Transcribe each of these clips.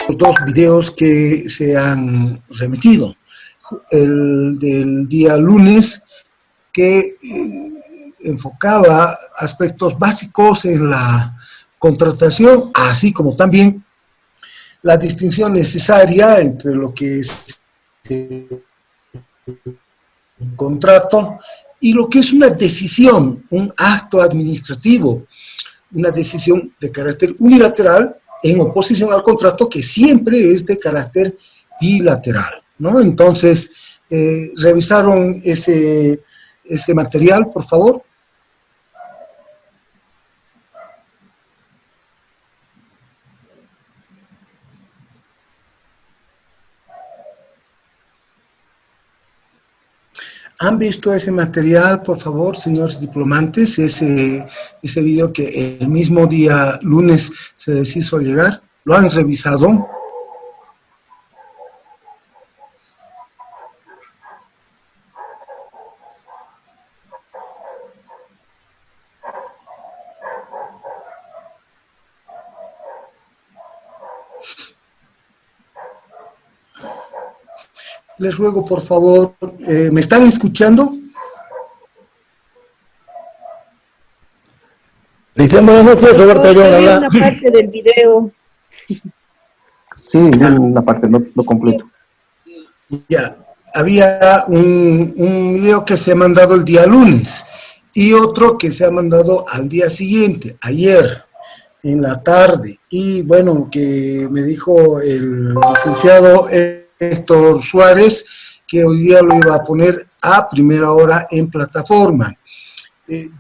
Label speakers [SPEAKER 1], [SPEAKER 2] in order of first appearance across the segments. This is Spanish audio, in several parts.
[SPEAKER 1] los dos videos que se han remitido. El del día lunes, que enfocaba aspectos básicos en la contratación, así como también la distinción necesaria entre lo que es un contrato y lo que es una decisión, un acto administrativo, una decisión de carácter unilateral en oposición al contrato, que siempre es de carácter bilateral, ¿no? Entonces, revisaron ese material, por favor. ¿Han visto ese material, por favor, señores diplomantes? Ese video que el mismo día lunes se les hizo llegar. ¿Lo han revisado? Les ruego, por favor, ¿me están escuchando?
[SPEAKER 2] Dicen buenas noches, Roberto. Yo
[SPEAKER 3] había una parte del video.
[SPEAKER 2] Sí, una parte, no completo.
[SPEAKER 1] Ya, había un video que se ha mandado el día lunes y otro que se ha mandado al día siguiente, ayer, en la tarde. Y bueno, que me dijo el licenciado Héctor Suárez que hoy día lo iba a poner a primera hora en plataforma.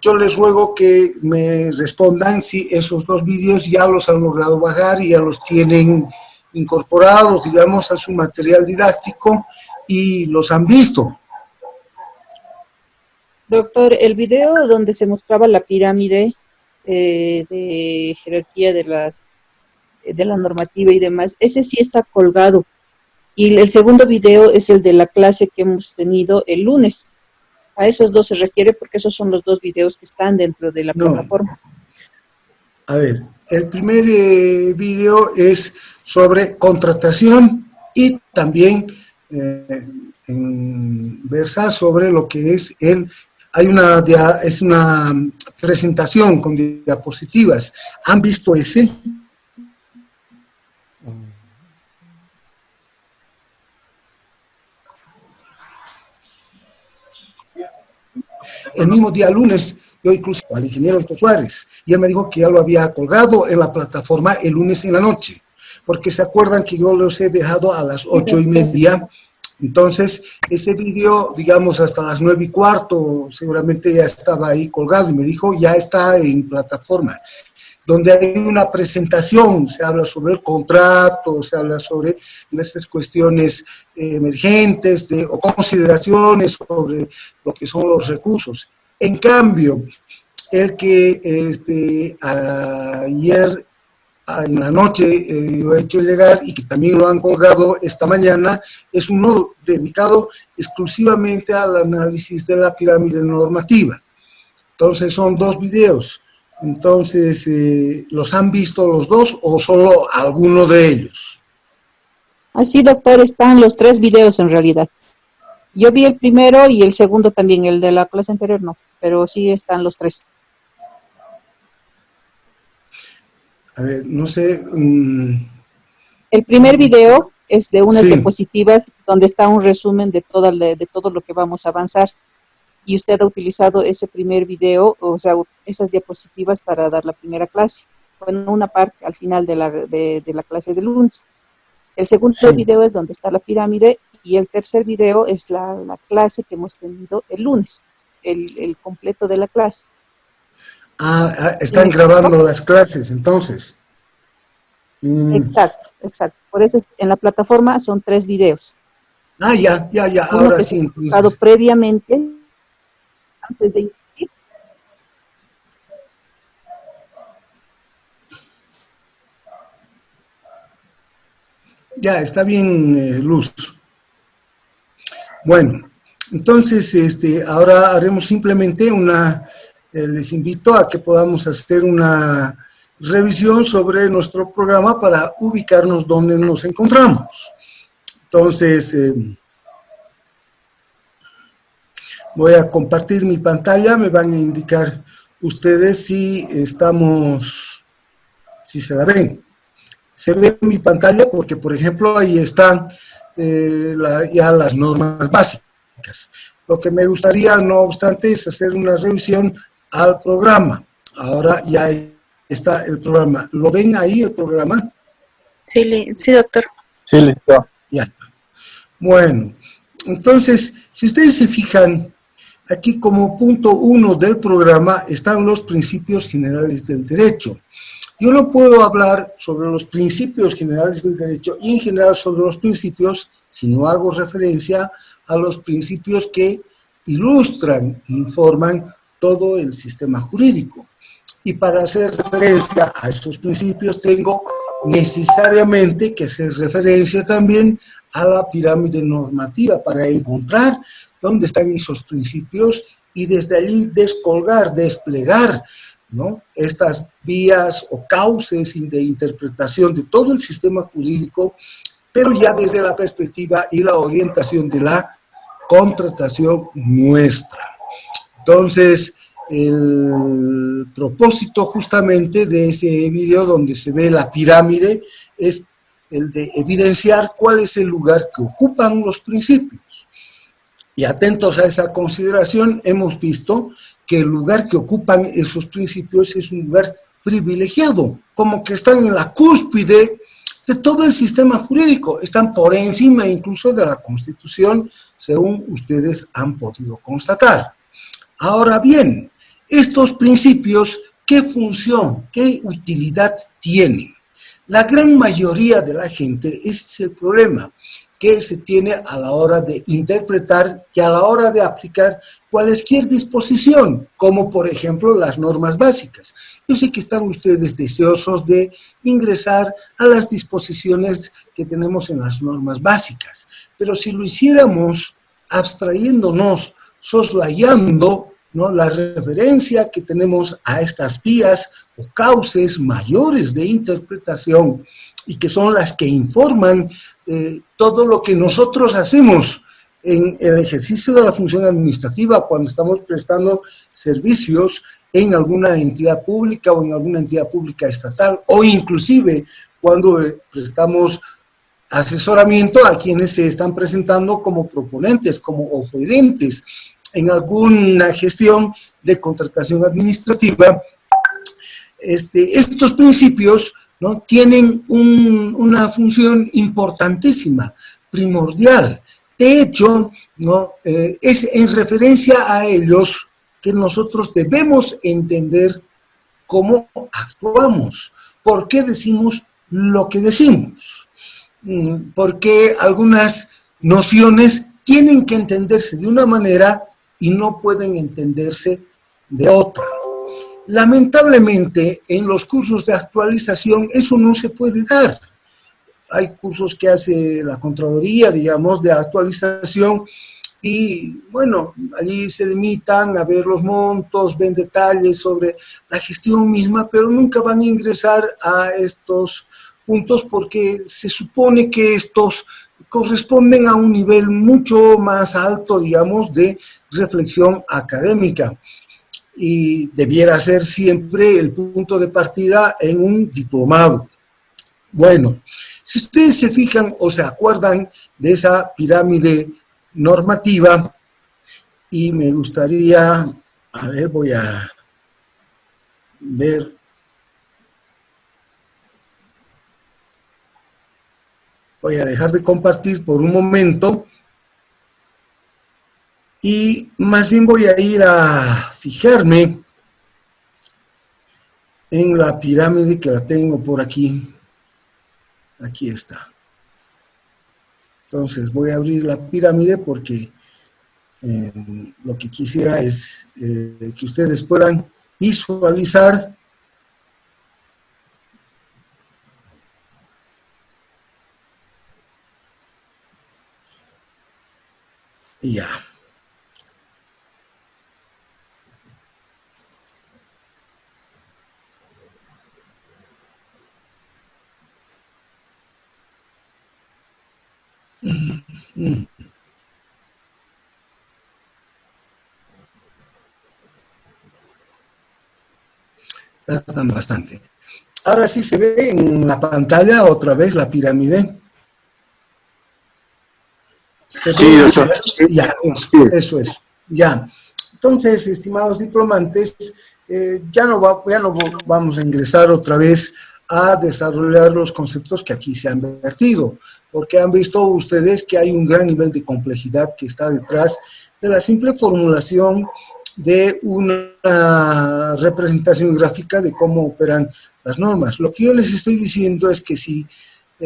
[SPEAKER 1] Yo les ruego que me respondan si esos dos vídeos ya los han logrado bajar y ya los tienen incorporados, digamos, a su material didáctico y los han visto.
[SPEAKER 3] Doctor, el video donde se mostraba la pirámide de jerarquía de la normativa y demás, ese sí está colgado. Y el segundo video es el de la clase que hemos tenido el lunes. A esos dos se refiere porque esos son los dos videos que están dentro de la plataforma.
[SPEAKER 1] A ver, el primer video es sobre contratación y también versa sobre lo que es es una presentación con diapositivas. ¿Han visto ese? El mismo día lunes, yo incluso al ingeniero Héctor Suárez, y él me dijo que ya lo había colgado en la plataforma el lunes en la noche, porque se acuerdan que yo los he dejado a las 8:30, entonces ese vídeo, digamos, hasta las 9:15, seguramente ya estaba ahí colgado, y me dijo, ya está en plataforma, donde hay una presentación, se habla sobre el contrato, se habla sobre esas cuestiones emergentes o consideraciones sobre lo que son los recursos. En cambio, el que ayer en la noche yo he hecho llegar y que también lo han colgado esta mañana, es uno dedicado exclusivamente al análisis de la pirámide normativa. Entonces son dos videos. Entonces, ¿los han visto los dos o solo alguno de ellos?
[SPEAKER 3] Así, doctor, están los tres videos en realidad. Yo vi el primero y el segundo también, el de la clase anterior no, pero sí están los tres.
[SPEAKER 1] A ver, no sé.
[SPEAKER 3] El primer video es de unas diapositivas donde está un resumen de todo lo que vamos a avanzar. Y usted ha utilizado ese primer video, o sea, esas diapositivas para dar la primera clase. Bueno, una parte al final de la clase de lunes. El segundo video es donde está la pirámide y el tercer video es la clase que hemos tenido el lunes, el completo de la clase.
[SPEAKER 1] Están grabando las clases, entonces.
[SPEAKER 3] Exacto. Por eso en la plataforma son tres videos.
[SPEAKER 1] Ya,
[SPEAKER 3] Uno
[SPEAKER 1] ahora
[SPEAKER 3] que
[SPEAKER 1] sí.
[SPEAKER 3] Se ha colgado previamente, antes de inscribir.
[SPEAKER 1] Ya, está bien, Luz. Bueno, entonces, ahora haremos simplemente les invito a que podamos hacer una revisión sobre nuestro programa para ubicarnos donde nos encontramos. Entonces, voy a compartir mi pantalla, me van a indicar ustedes si si se la ven. Se ve mi pantalla porque, por ejemplo, ahí están ya las normas básicas. Lo que me gustaría, no obstante, es hacer una revisión al programa. Ahora ya está el programa. ¿Lo ven ahí el programa?
[SPEAKER 4] Sí, sí, doctor.
[SPEAKER 2] Sí, listo.
[SPEAKER 1] Ya. Bueno, entonces, si ustedes se fijan, aquí como punto 1 del programa están los principios generales del derecho. Yo no puedo hablar sobre los principios generales del derecho y en general sobre los principios si no hago referencia a los principios que ilustran e informan todo el sistema jurídico. Y para hacer referencia a estos principios tengo necesariamente que hacer referencia también a la pirámide normativa para encontrar dónde están esos principios y desde allí descolgar, desplegar, ¿no?, estas vías o cauces de interpretación de todo el sistema jurídico, pero ya desde la perspectiva y la orientación de la contratación nuestra. Entonces, el propósito justamente de ese video donde se ve la pirámide es el de evidenciar cuál es el lugar que ocupan los principios. Y atentos a esa consideración, hemos visto que el lugar que ocupan esos principios es un lugar privilegiado, como que están en la cúspide de todo el sistema jurídico, están por encima incluso de la Constitución, según ustedes han podido constatar. Ahora bien, estos principios, ¿qué función, qué utilidad tienen? La gran mayoría de la gente, ese es el problema que se tiene a la hora de interpretar y a la hora de aplicar cualquier disposición, como por ejemplo las normas básicas. Yo sé que están ustedes deseosos de ingresar a las disposiciones que tenemos en las normas básicas, pero si lo hiciéramos abstrayéndonos, soslayando, ¿no?, la referencia que tenemos a estas vías o cauces mayores de interpretación y que son las que informan todo lo que nosotros hacemos en el ejercicio de la función administrativa cuando estamos prestando servicios en alguna entidad pública o en alguna entidad pública estatal o inclusive cuando prestamos asesoramiento a quienes se están presentando como proponentes, como oferentes en alguna gestión de contratación administrativa. Estos principios, ¿no?, tienen una función importantísima, primordial. De hecho, ¿no?, es en referencia a ellos que nosotros debemos entender cómo actuamos, por qué decimos lo que decimos, porque algunas nociones tienen que entenderse de una manera y no pueden entenderse de otra. Lamentablemente, en los cursos de actualización eso no se puede dar. Hay cursos que hace la Contraloría, digamos, de actualización y, bueno, allí se limitan a ver los montos, ven detalles sobre la gestión misma, pero nunca van a ingresar a estos puntos porque se supone que estos corresponden a un nivel mucho más alto, digamos, de reflexión académica. Y debiera ser siempre el punto de partida en un diplomado. Bueno, si ustedes se fijan o se acuerdan de esa pirámide normativa, y me gustaría, a ver, voy a ver, voy a dejar de compartir por un momento, y más bien voy a ir a fijarme en la pirámide que la tengo por aquí. Aquí está. Entonces voy a abrir la pirámide porque lo que quisiera es que ustedes puedan visualizar y ya. Tardan bastante. Ahora sí se ve en la pantalla otra vez la pirámide.
[SPEAKER 2] Sí, doctor.
[SPEAKER 1] Ya, eso es. Ya. Entonces, estimados diplomantes, ya no vamos a ingresar otra vez a desarrollar los conceptos que aquí se han vertido, porque han visto ustedes que hay un gran nivel de complejidad que está detrás de la simple formulación de una representación gráfica de cómo operan las normas. Lo que yo les estoy diciendo es que si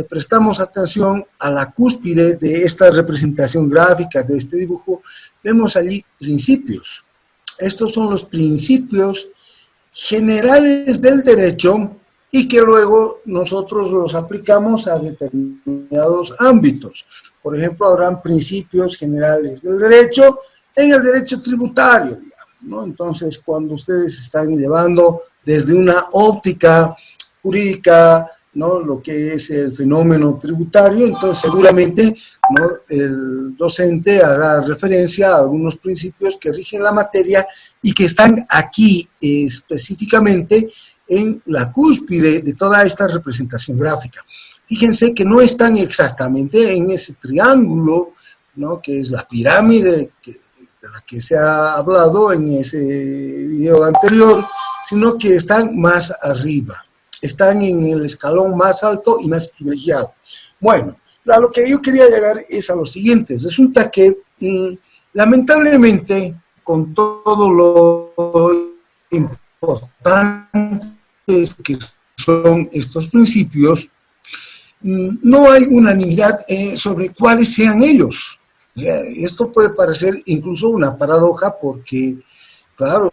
[SPEAKER 1] prestamos atención a la cúspide de esta representación gráfica, de este dibujo, vemos allí principios. Estos son los principios generales del derecho y que luego nosotros los aplicamos a determinados ámbitos. Por ejemplo, habrán principios generales del derecho en el derecho tributario, ¿no? Entonces, cuando ustedes están llevando desde una óptica jurídica, ¿no?, lo que es el fenómeno tributario, entonces seguramente, ¿no?, el docente hará referencia a algunos principios que rigen la materia y que están aquí específicamente en la cúspide de toda esta representación gráfica. Fíjense que no están exactamente en ese triángulo, ¿no?, que es la pirámide de la que se ha hablado en ese video anterior, sino que están más arriba. Están en el escalón más alto y más privilegiado. Bueno, a lo que yo quería llegar es a lo siguiente. Resulta que, lamentablemente, con todo lo importantes que son estos principios, no hay unanimidad sobre cuáles sean ellos. Esto puede parecer incluso una paradoja porque, claro,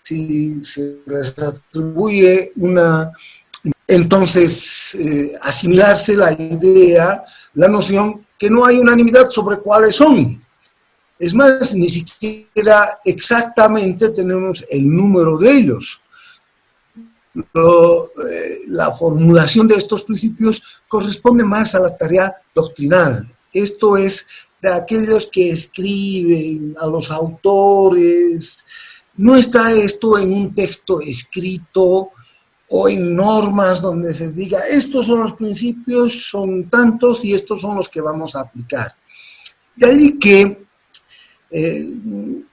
[SPEAKER 1] si se les atribuye una, entonces asimilarse la idea, la noción que no hay unanimidad sobre cuáles son. Es más, ni siquiera exactamente tenemos el número de ellos. La formulación de estos principios corresponde más a la tarea doctrinal. Esto es de aquellos que escriben, a los autores. No está esto en un texto escrito o en normas donde se diga estos son los principios, son tantos y estos son los que vamos a aplicar. De ahí que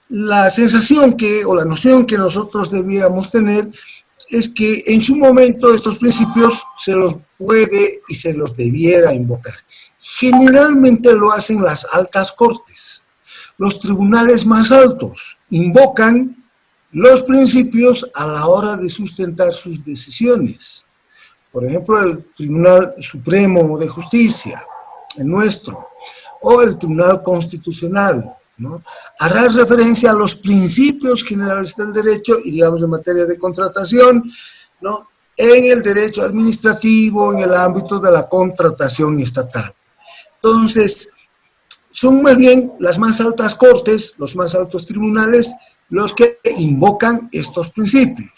[SPEAKER 1] la sensación o la noción que nosotros debiéramos tener es que en su momento estos principios se los puede y se los debiera invocar. Generalmente lo hacen las altas cortes. Los tribunales más altos invocan los principios a la hora de sustentar sus decisiones. Por ejemplo, el Tribunal Supremo de Justicia, el nuestro, o el Tribunal Constitucional, ¿no?, hará referencia a los principios generales del derecho y, digamos, en materia de contratación, ¿no?, en el derecho administrativo, en el ámbito de la contratación estatal. Entonces, son más bien las más altas cortes, los más altos tribunales, los que invocan estos principios.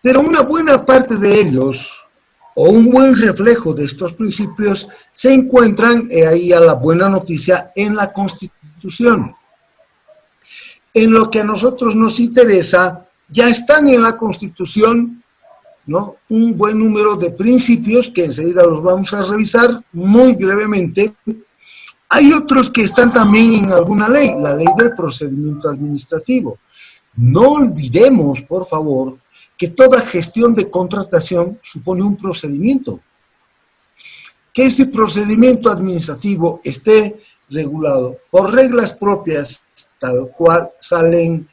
[SPEAKER 1] Pero una buena parte de ellos, o un buen reflejo de estos principios, se encuentran, ahí a la buena noticia, en la Constitución. En lo que a nosotros nos interesa, ya están en la Constitución, ¿no?, un buen número de principios que enseguida los vamos a revisar muy brevemente. Hay otros que están también en alguna ley, la ley del procedimiento administrativo. No olvidemos, por favor, que toda gestión de contratación supone un procedimiento. Que ese procedimiento administrativo esté regulado por reglas propias, tal cual salen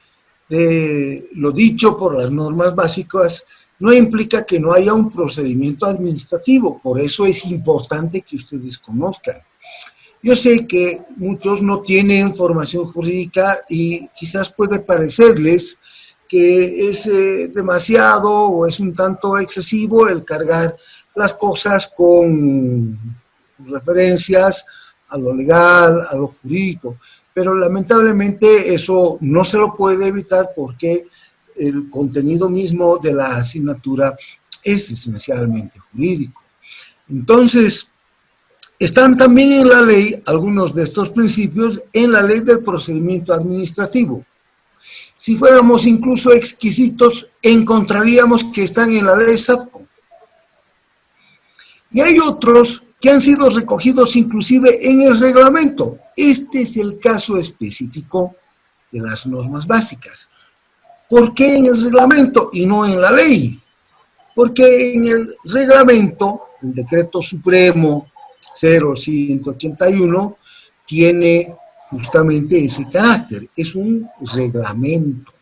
[SPEAKER 1] de lo dicho por las normas básicas, no implica que no haya un procedimiento administrativo. Por eso es importante que ustedes conozcan. Yo sé que muchos no tienen formación jurídica y quizás puede parecerles que es demasiado o es un tanto excesivo el cargar las cosas con referencias a lo legal, a lo jurídico, pero lamentablemente eso no se lo puede evitar porque el contenido mismo de la asignatura es esencialmente jurídico. Entonces, Están también en la ley, algunos de estos principios, en la ley del procedimiento administrativo. Si fuéramos incluso exquisitos, encontraríamos que están en la ley SAPCO. Y hay otros que han sido recogidos inclusive en el reglamento. Este es el caso específico de las normas básicas. ¿Por qué en el reglamento y no en la ley? Porque en el reglamento, el decreto supremo 0181 tiene justamente ese carácter. Es un reglamento,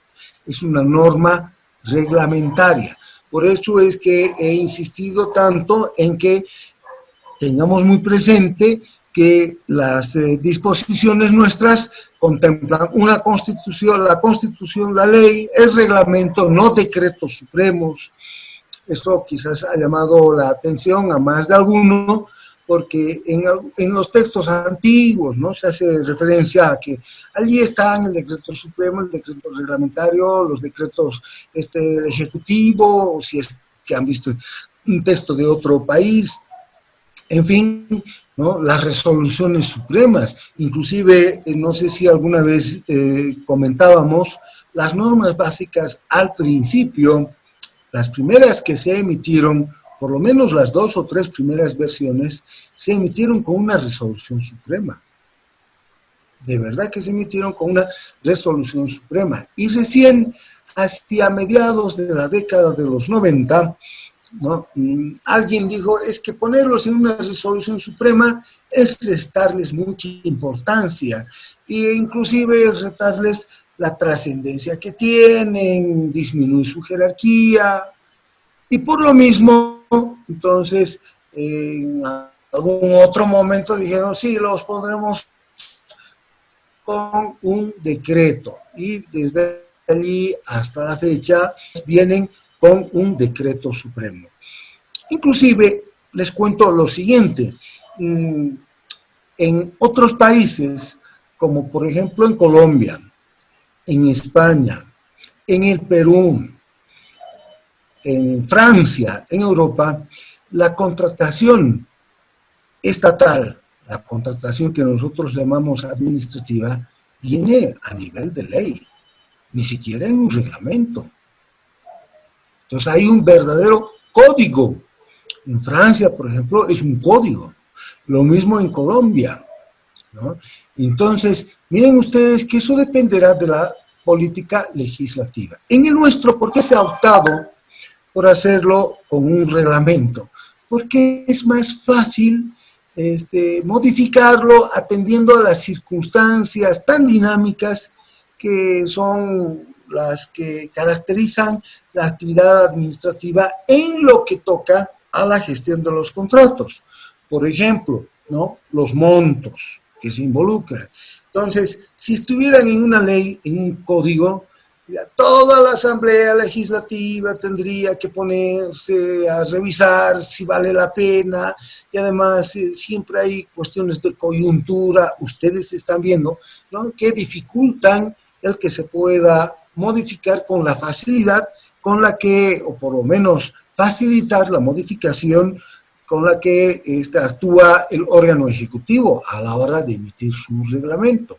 [SPEAKER 1] es una norma reglamentaria. Por eso es que he insistido tanto en que tengamos muy presente que las disposiciones nuestras contemplan una constitución, la ley, el reglamento, no decretos supremos. Eso quizás ha llamado la atención a más de alguno, porque en los textos antiguos, ¿no?, se hace referencia a que allí están el decreto supremo, el decreto reglamentario, los decretos ejecutivo, si es que han visto un texto de otro país, en fin, ¿no?, las resoluciones supremas. Inclusive, no sé si alguna vez comentábamos, las normas básicas al principio, las primeras que se emitieron, por lo menos las 2 o 3 primeras versiones, se emitieron con una resolución suprema. De verdad que se emitieron con una resolución suprema. Y recién, hacia mediados de la década de los 90, ¿no?, alguien dijo, es que ponerlos en una resolución suprema es restarles mucha importancia, e inclusive restarles la trascendencia que tienen, disminuir su jerarquía, y por lo mismo, entonces, en algún otro momento dijeron, sí, los pondremos con un decreto, y desde allí hasta la fecha vienen con un decreto supremo. Inclusive, les cuento lo siguiente, en otros países, como por ejemplo en Colombia, en España, en el Perú, en Francia, en Europa, la contratación estatal, la contratación que nosotros llamamos administrativa, viene a nivel de ley, ni siquiera en un reglamento. Entonces hay un verdadero código. En Francia, por ejemplo, es un código. Lo mismo en Colombia, ¿no? Entonces, miren ustedes que eso dependerá de la política legislativa. En el nuestro, ¿por qué se ha optado por hacerlo con un reglamento? Porque es más fácil modificarlo atendiendo a las circunstancias tan dinámicas que son las que caracterizan la actividad administrativa en lo que toca a la gestión de los contratos. Por ejemplo, ¿no?, los montos que se involucran. Entonces, si estuvieran en una ley, en un código, toda la Asamblea Legislativa tendría que ponerse a revisar si vale la pena, y además siempre hay cuestiones de coyuntura, ustedes están viendo, ¿no?, que dificultan el que se pueda modificar con la facilidad con la que, o por lo menos facilitar la modificación con la que actúa el órgano ejecutivo a la hora de emitir su reglamento.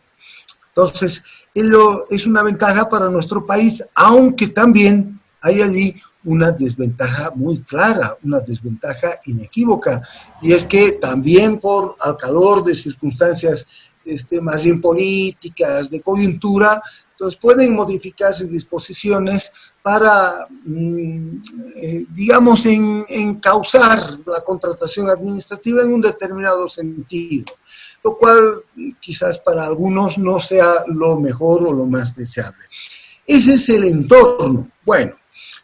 [SPEAKER 1] Entonces, ello es una ventaja para nuestro país, aunque también hay allí una desventaja muy clara, una desventaja inequívoca, y es que también al calor de circunstancias más bien políticas, de coyuntura, entonces pueden modificarse disposiciones para, digamos, encauzar la contratación administrativa en un determinado sentido, lo cual quizás para algunos no sea lo mejor o lo más deseable. Ese es el entorno. Bueno,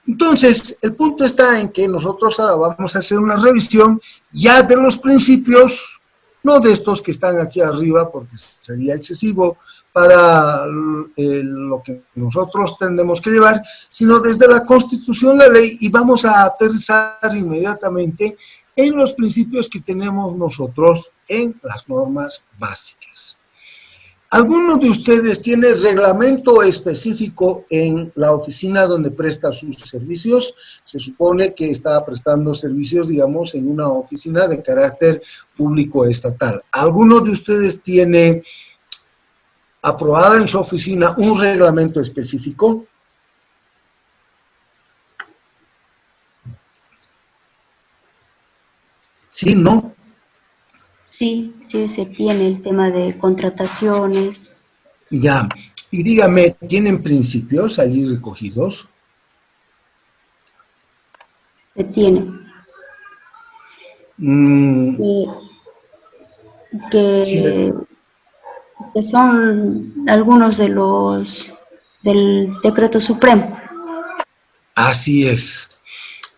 [SPEAKER 1] entonces el punto está en que nosotros ahora vamos a hacer una revisión ya de los principios, no de estos que están aquí arriba, porque sería excesivo para lo que nosotros tendremos que llevar, sino desde la Constitución, la ley, y vamos a aterrizar inmediatamente en los principios que tenemos nosotros en las normas básicas. ¿Alguno de ustedes tiene reglamento específico en la oficina donde presta sus servicios? Se supone que está prestando servicios, digamos, en una oficina de carácter público estatal. ¿Alguno de ustedes tiene aprobada en su oficina un reglamento específico? ¿Sí, no?
[SPEAKER 5] Sí, sí, se tiene el tema de contrataciones.
[SPEAKER 1] Ya. Y dígame, ¿tienen principios allí recogidos?
[SPEAKER 5] Se tiene.
[SPEAKER 1] Mm, sí.
[SPEAKER 5] Que son algunos de los del decreto supremo.
[SPEAKER 1] Así es.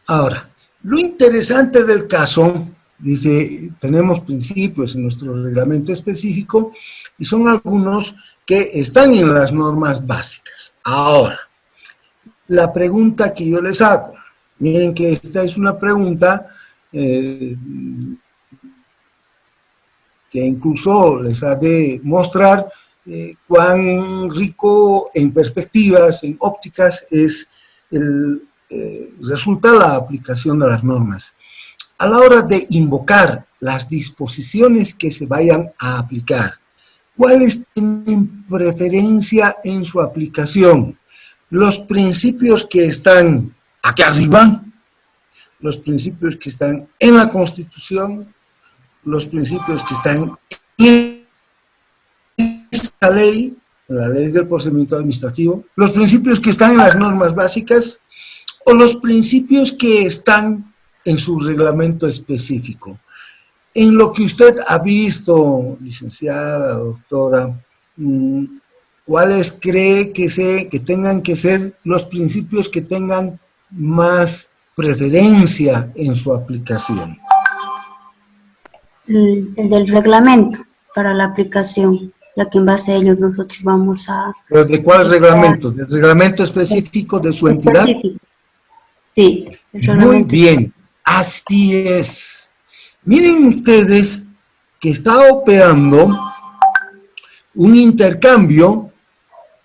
[SPEAKER 1] Ahora, lo interesante del caso, dice, tenemos principios en nuestro reglamento específico y son algunos que están en las normas básicas. Ahora, la pregunta que yo les hago, miren que esta es una pregunta que incluso les ha de mostrar cuán rico en perspectivas, en ópticas, es resulta la aplicación de las normas. A la hora de invocar las disposiciones que se vayan a aplicar, ¿cuáles tienen preferencia en su aplicación? Los principios que están aquí arriba, los principios que están en la Constitución, los principios que están en esta ley, en la ley del procedimiento administrativo, los principios que están en las normas básicas o los principios que están en su reglamento específico. En lo que usted ha visto, licenciada, doctora, ¿cuáles cree que tengan que ser los principios que tengan más preferencia en su aplicación?
[SPEAKER 5] El del reglamento para la aplicación, la que en base a ellos nosotros vamos a...
[SPEAKER 1] ¿Pero de cuál reglamento? ¿Del reglamento específico de su entidad?
[SPEAKER 5] Específico. Sí, el
[SPEAKER 1] Muy
[SPEAKER 5] reglamento.
[SPEAKER 1] bien, así es. Miren ustedes que está operando un intercambio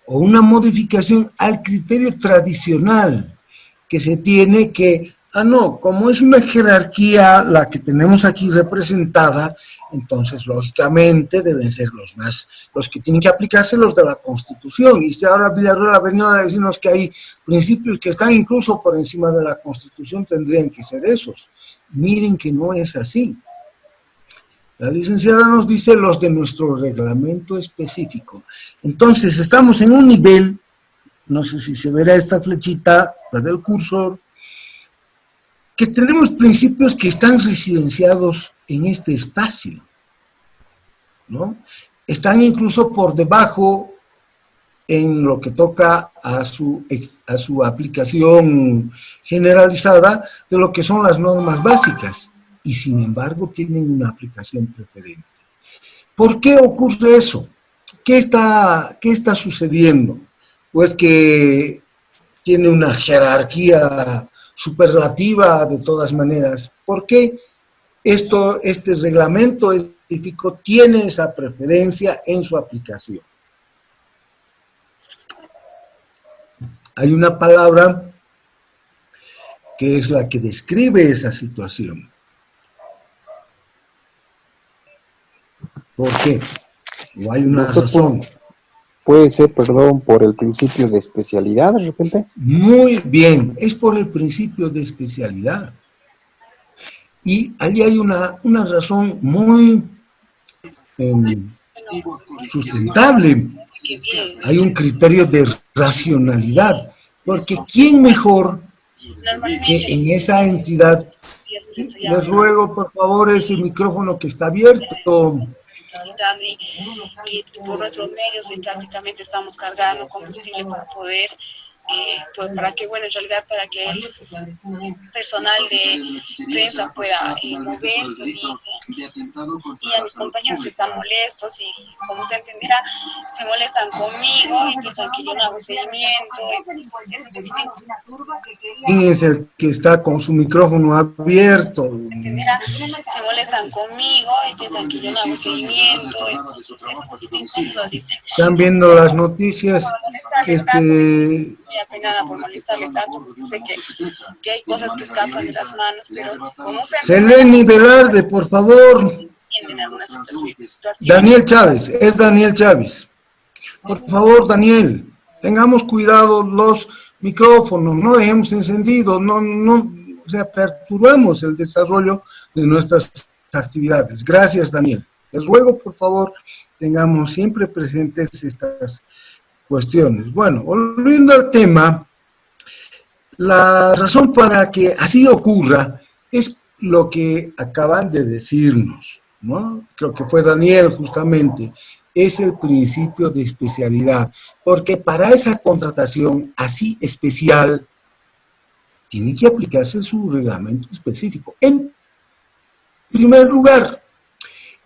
[SPEAKER 1] o una modificación al criterio tradicional que se tiene que, como es una jerarquía la que tenemos aquí representada, entonces lógicamente deben ser los que tienen que aplicarse los de la Constitución. Y si ahora Villarreal ha venido a decirnos que hay principios que están incluso por encima de la Constitución, tendrían que ser esos. Miren que no es así. La licenciada nos dice los de nuestro reglamento específico. Entonces, estamos en un nivel, no sé si se verá esta flechita, la del cursor, que tenemos principios que están residenciados en este espacio, ¿no? Están incluso por debajo en lo que toca a su aplicación generalizada de lo que son las normas básicas, y sin embargo tienen una aplicación preferente. ¿Por qué ocurre eso? ¿Qué está sucediendo? Pues que tiene una jerarquía superlativa de todas maneras. ¿Por qué este reglamento específico tiene esa preferencia en su aplicación? Hay una palabra que es la que describe esa situación. ¿Por qué? ¿O hay una razón?
[SPEAKER 2] Puede ser, perdón, por el principio de especialidad, de repente.
[SPEAKER 1] Muy bien, es por el principio de especialidad. Y allí hay una razón muy sustentable. Hay un criterio de racionalidad, porque ¿quién mejor que en esa entidad? Les ruego, por favor, ese micrófono que está abierto.
[SPEAKER 6] Y por nuestros medios prácticamente estamos cargando combustible para poder para que, bueno, en realidad para que el personal de prensa pueda moverse, dice, y a mis compañeros están molestos y como se entenderá, se molestan conmigo y piensan que yo no hago seguimiento, y pues es un poquito...
[SPEAKER 1] ¿Quién es el que está con su micrófono abierto?
[SPEAKER 6] Se molestan conmigo y piensan que yo no hago seguimiento, y pues es un poquito incómodo, dice.
[SPEAKER 1] Están viendo las noticias,
[SPEAKER 6] Muy apenada por molestarle tanto, porque sé que hay cosas que escapan de las manos, pero como se
[SPEAKER 1] Seleni Velarde, por favor.
[SPEAKER 6] en alguna situación.
[SPEAKER 1] Daniel Chávez, es Daniel Chávez. Por favor, Daniel, tengamos cuidado los micrófonos, no dejemos encendidos, o sea, perturbamos el desarrollo de nuestras actividades. Gracias, Daniel. Les ruego, por favor, tengamos siempre presentes estas cuestiones. Bueno, volviendo al tema, la razón para que así ocurra es lo que acaban de decirnos, ¿no? Creo que fue Daniel justamente, es el principio de especialidad, porque para esa contratación así especial tiene que aplicarse su reglamento específico. En primer lugar,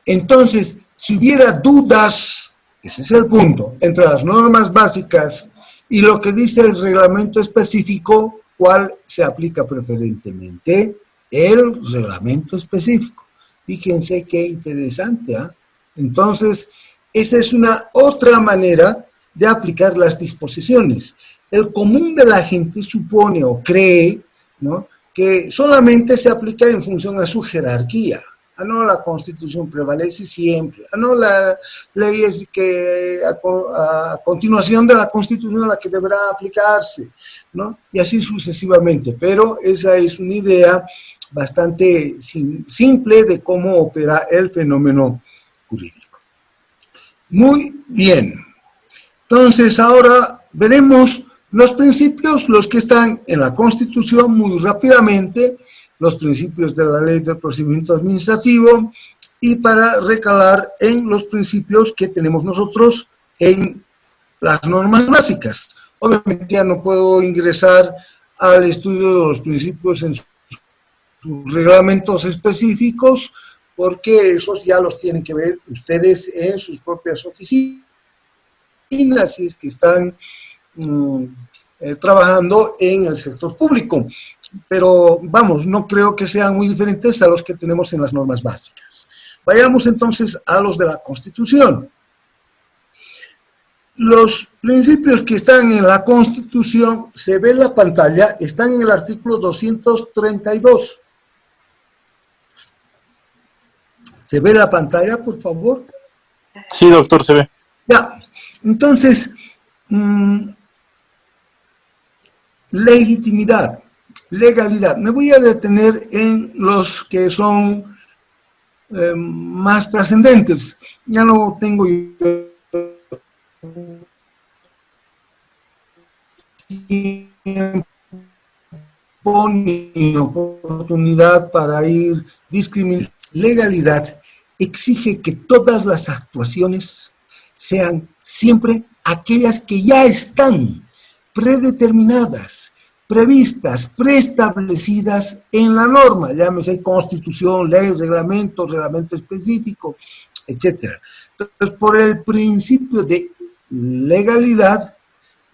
[SPEAKER 1] entonces, si hubiera dudas, ese es el punto, entre las normas básicas y lo que dice el reglamento específico, ¿cuál se aplica preferentemente? El reglamento específico. Fíjense qué interesante, ¿eh? Entonces, esa es una otra manera de aplicar las disposiciones. El común de la gente supone o cree, ¿no?, que solamente se aplica en función a su jerarquía. No, la Constitución prevalece siempre. No, la ley es que a continuación de la Constitución la que deberá aplicarse, ¿no? Y así sucesivamente. Pero esa es una idea bastante simple de cómo opera el fenómeno jurídico. Muy bien. Entonces, ahora veremos los principios, los que están en la Constitución, muy rápidamente, los principios de la Ley del Procedimiento Administrativo, y para recalar en los principios que tenemos nosotros en las normas básicas. Obviamente ya no puedo ingresar al estudio de los principios en sus reglamentos específicos, porque esos ya los tienen que ver ustedes en sus propias oficinas, si es que están trabajando en el sector público. Pero vamos, no creo que sean muy diferentes a los que tenemos en las normas básicas. Vayamos entonces a los de la Constitución. Los principios que están en la Constitución, se ve en la pantalla, están en el artículo 232. ¿Se ve la pantalla, por favor?
[SPEAKER 7] Sí, doctor, se ve.
[SPEAKER 1] Ya, entonces, legitimidad, legalidad. Me voy a detener en los que son más trascendentes. Ya no tengo tiempo ni oportunidad para ir discriminando. Legalidad exige que todas las actuaciones sean siempre aquellas que ya están predeterminadas, previstas, preestablecidas en la norma, llámese Constitución, ley, reglamento específico, etc. Entonces, por el principio de legalidad,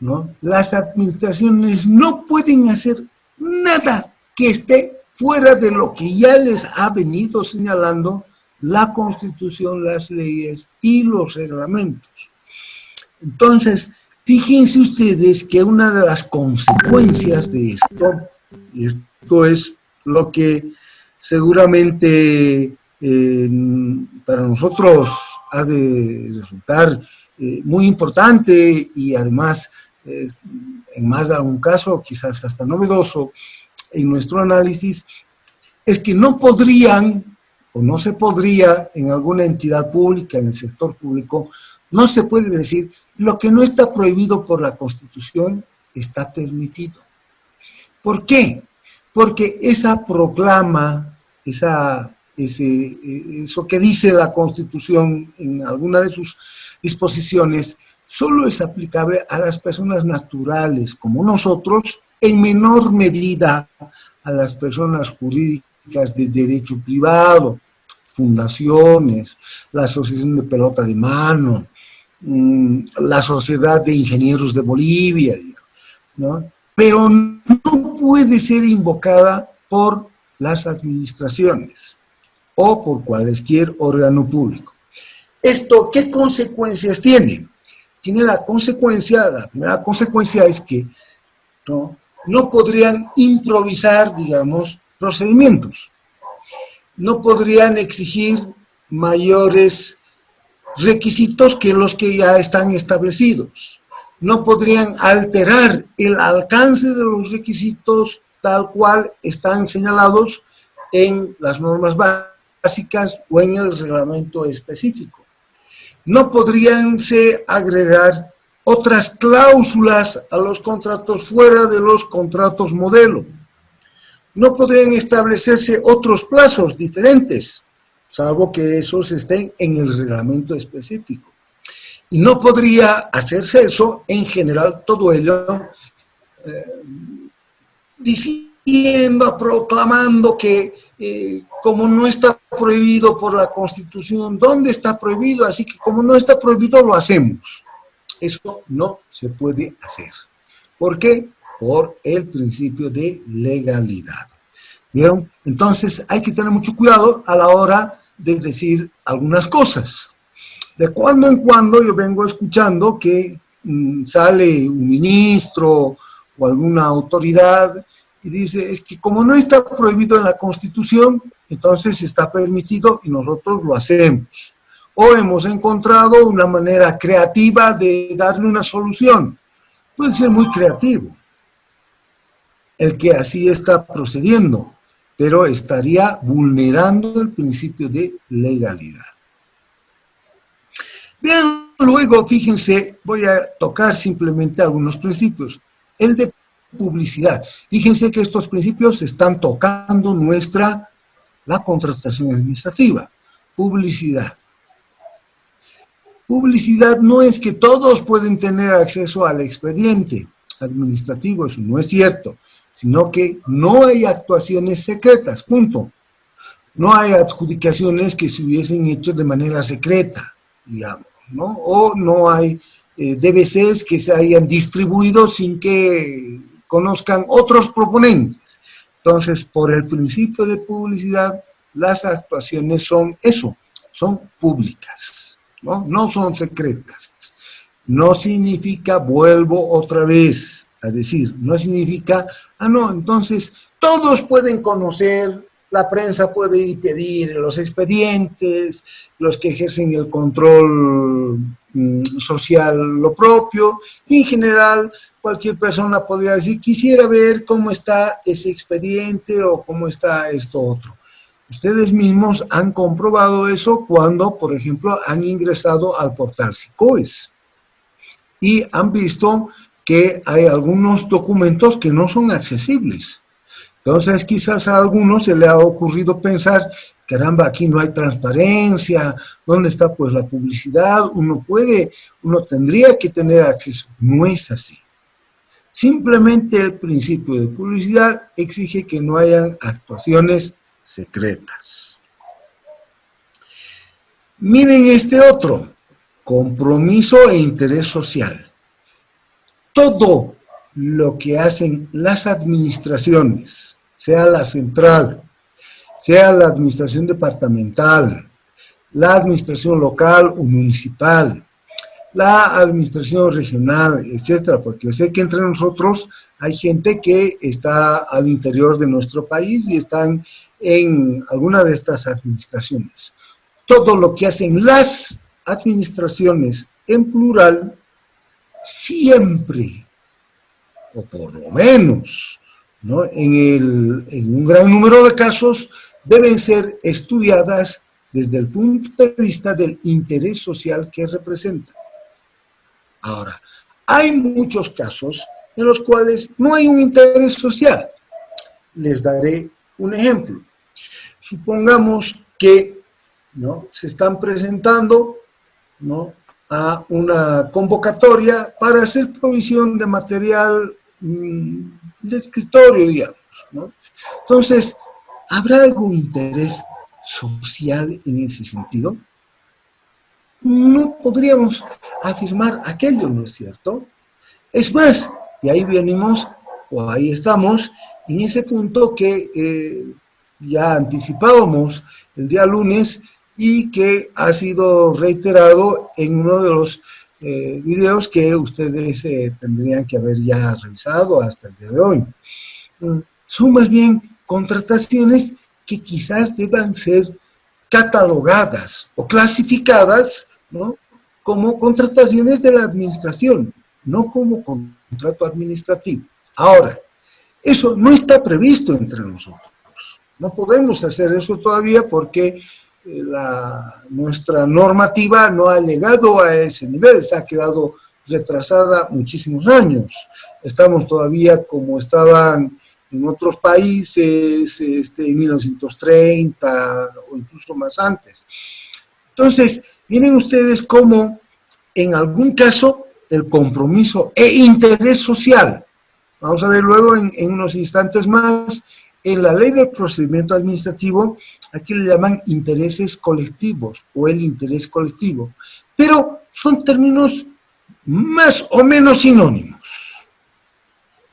[SPEAKER 1] ¿no?, las administraciones no pueden hacer nada que esté fuera de lo que ya les ha venido señalando la Constitución, las leyes y los reglamentos. Entonces, fíjense ustedes que una de las consecuencias de esto, y esto es lo que seguramente para nosotros ha de resultar muy importante y además en más de un caso quizás hasta novedoso en nuestro análisis, es que no podrían o no se podría en alguna entidad pública, en el sector público, no se puede decir lo que no está prohibido por la Constitución está permitido. ¿Por qué? Porque esa proclama, eso que dice la Constitución en alguna de sus disposiciones, solo es aplicable a las personas naturales como nosotros, en menor medida a las personas jurídicas de derecho privado, fundaciones, la Asociación de Pelota de Mano, la Sociedad de Ingenieros de Bolivia, ¿no? Pero no puede ser invocada por las administraciones o por cualquier órgano público. ¿Esto qué consecuencias tiene? Tiene la primera consecuencia es que no podrían improvisar, digamos, procedimientos. No podrían exigir mayores requisitos que los que ya están establecidos. No podrían alterar el alcance de los requisitos tal cual están señalados en las normas básicas o en el reglamento específico. No podrían agregar otras cláusulas a los contratos fuera de los contratos modelo. No podrían establecerse otros plazos diferentes, salvo que esos estén en el reglamento específico. Y no podría hacerse eso, en general, todo ello, diciendo, proclamando que como no está prohibido por la Constitución, ¿dónde está prohibido? Así que como no está prohibido, lo hacemos. Eso no se puede hacer. ¿Por qué? Por el principio de legalidad. ¿Vieron? Entonces hay que tener mucho cuidado a la hora de decir algunas cosas. De cuando en cuando yo vengo escuchando que sale un ministro o alguna autoridad y dice, es que como no está prohibido en la Constitución, entonces está permitido y nosotros lo hacemos. O hemos encontrado una manera creativa de darle una solución. Puede ser muy creativo el que así está procediendo, pero estaría vulnerando el principio de legalidad. Bien, luego, fíjense, voy a tocar simplemente algunos principios. El de publicidad. Fíjense que estos principios están tocando la contratación administrativa. Publicidad. Publicidad no es que todos pueden tener acceso al expediente administrativo, eso no es cierto, sino que no hay actuaciones secretas, punto. No hay adjudicaciones que se hubiesen hecho de manera secreta, digamos, ¿no? O no hay DBCs que se hayan distribuido sin que conozcan otros proponentes. Entonces, por el principio de publicidad, las actuaciones son eso, son públicas, ¿no? No son secretas. No significa, vuelvo otra vez a decir, no significa, no, entonces todos pueden conocer, la prensa puede ir pedir los expedientes, los que ejercen el control social lo propio, y en general cualquier persona podría decir, quisiera ver cómo está ese expediente o cómo está esto otro. Ustedes mismos han comprobado eso cuando, por ejemplo, han ingresado al portal SICOES y han visto que hay algunos documentos que no son accesibles. Entonces, quizás a algunos se le ha ocurrido pensar, caramba, aquí no hay transparencia, ¿dónde está pues la publicidad? Uno tendría que tener acceso. No es así. Simplemente el principio de publicidad exige que no hayan actuaciones secretas. Miren este otro, compromiso e interés social. Todo lo que hacen las administraciones, sea la central, sea la administración departamental, la administración local o municipal, la administración regional, etcétera, porque yo sé que entre nosotros hay gente que está al interior de nuestro país y están en alguna de estas administraciones. Todo lo que hacen las administraciones en plural, siempre, o por lo menos, ¿no?, en un gran número de casos, deben ser estudiadas desde el punto de vista del interés social que representan. Ahora, hay muchos casos en los cuales no hay un interés social. Les daré un ejemplo. Supongamos que, ¿no?, se están presentando, ¿no?, a una convocatoria para hacer provisión de material de escritorio, digamos, ¿no? Entonces, ¿habrá algún interés social en ese sentido? No podríamos afirmar aquello, ¿no es cierto? Es más, y ahí venimos, o ahí estamos, en ese punto que ya anticipábamos el día lunes y que ha sido reiterado en uno de los videos que ustedes tendrían que haber ya revisado hasta el día de hoy. Son más bien contrataciones que quizás deban ser catalogadas o clasificadas, ¿no?, como contrataciones de la administración, no como contrato administrativo. Ahora, eso no está previsto entre nosotros. No podemos hacer eso todavía porque nuestra normativa no ha llegado a ese nivel, se ha quedado retrasada muchísimos años. Estamos todavía como estaban en otros países en 1930 o incluso más antes. Entonces, miren ustedes cómo en algún caso el compromiso e interés social, vamos a ver luego en unos instantes más, en la ley del procedimiento administrativo, aquí le llaman intereses colectivos o el interés colectivo, pero son términos más o menos sinónimos.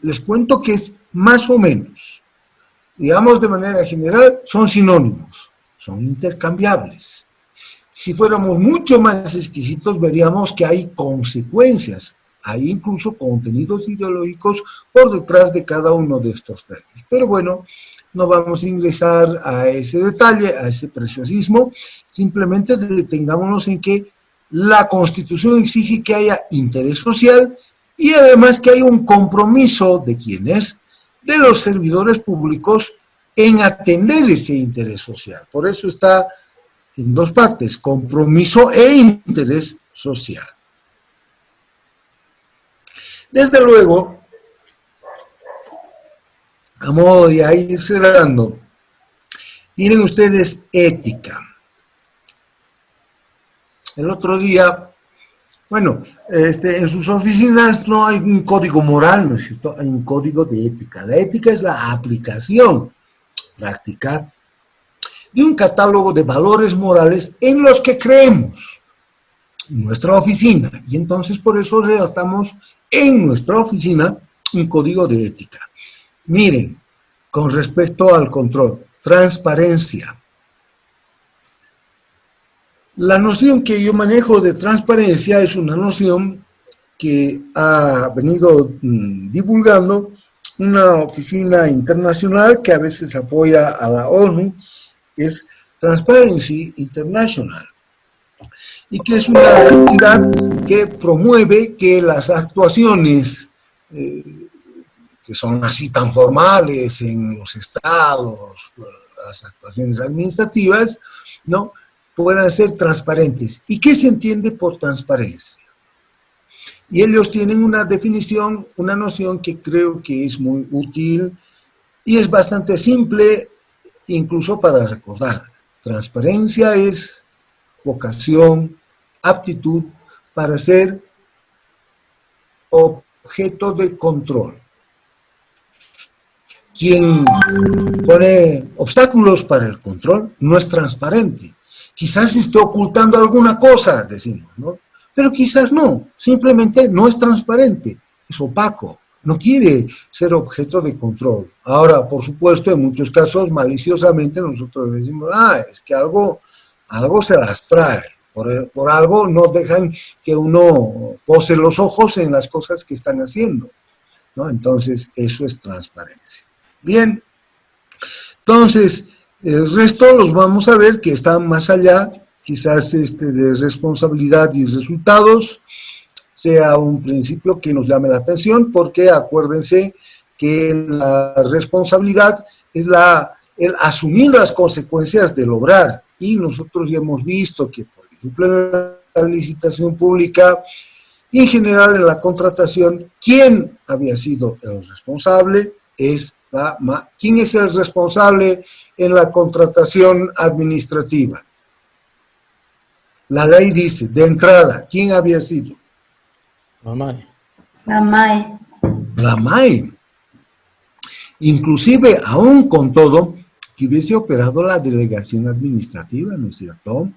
[SPEAKER 1] Les cuento que es más o menos. Digamos de manera general, son sinónimos, son intercambiables. Si fuéramos mucho más exquisitos, veríamos que hay consecuencias, hay incluso contenidos ideológicos por detrás de cada uno de estos términos. Pero bueno, no vamos a ingresar a ese detalle, a ese preciosismo, simplemente detengámonos en que la Constitución exige que haya interés social y además que haya un compromiso de quienes, de los servidores públicos, en atender ese interés social. Por eso está en dos partes, compromiso e interés social. Desde luego, a modo de ir cerrando, miren ustedes ética. El otro día, bueno, en sus oficinas no hay un código moral, ¿no es cierto? Hay un código de ética. La ética es la aplicación práctica de un catálogo de valores morales en los que creemos en nuestra oficina. Y entonces por eso redactamos en nuestra oficina un código de ética. Miren, con respecto al control, transparencia. La noción que yo manejo de transparencia es una noción que ha venido divulgando una oficina internacional que a veces apoya a la ONU, es Transparency International, y que es una entidad que promueve que las actuaciones que son así tan formales en los estados, las actuaciones administrativas, ¿no?, puedan ser transparentes. ¿Y qué se entiende por transparencia? Y ellos tienen una definición, una noción que creo que es muy útil y es bastante simple, incluso para recordar. Transparencia es vocación, aptitud para ser objeto de control. Quien pone obstáculos para el control no es transparente. Quizás esté ocultando alguna cosa, decimos, ¿no? Pero quizás no, simplemente no es transparente, es opaco, no quiere ser objeto de control. Ahora, por supuesto, en muchos casos, maliciosamente, nosotros decimos, es que algo se las trae, por algo no dejan que uno pose los ojos en las cosas que están haciendo, ¿no? Entonces, eso es transparencia. Bien, entonces, el resto los vamos a ver que están más allá, quizás de responsabilidad y resultados, sea un principio que nos llame la atención, porque acuérdense que la responsabilidad es el asumir las consecuencias del obrar, y nosotros ya hemos visto que, por ejemplo, en la licitación pública y en general en la contratación, ¿quién había sido el responsable? ¿Quién es el responsable en la contratación administrativa? La ley dice, de entrada, ¿quién había sido?
[SPEAKER 7] Mamá.
[SPEAKER 5] La MAE.
[SPEAKER 1] La MAE. Inclusive, aún con todo, que hubiese operado la delegación administrativa, ¿no es cierto?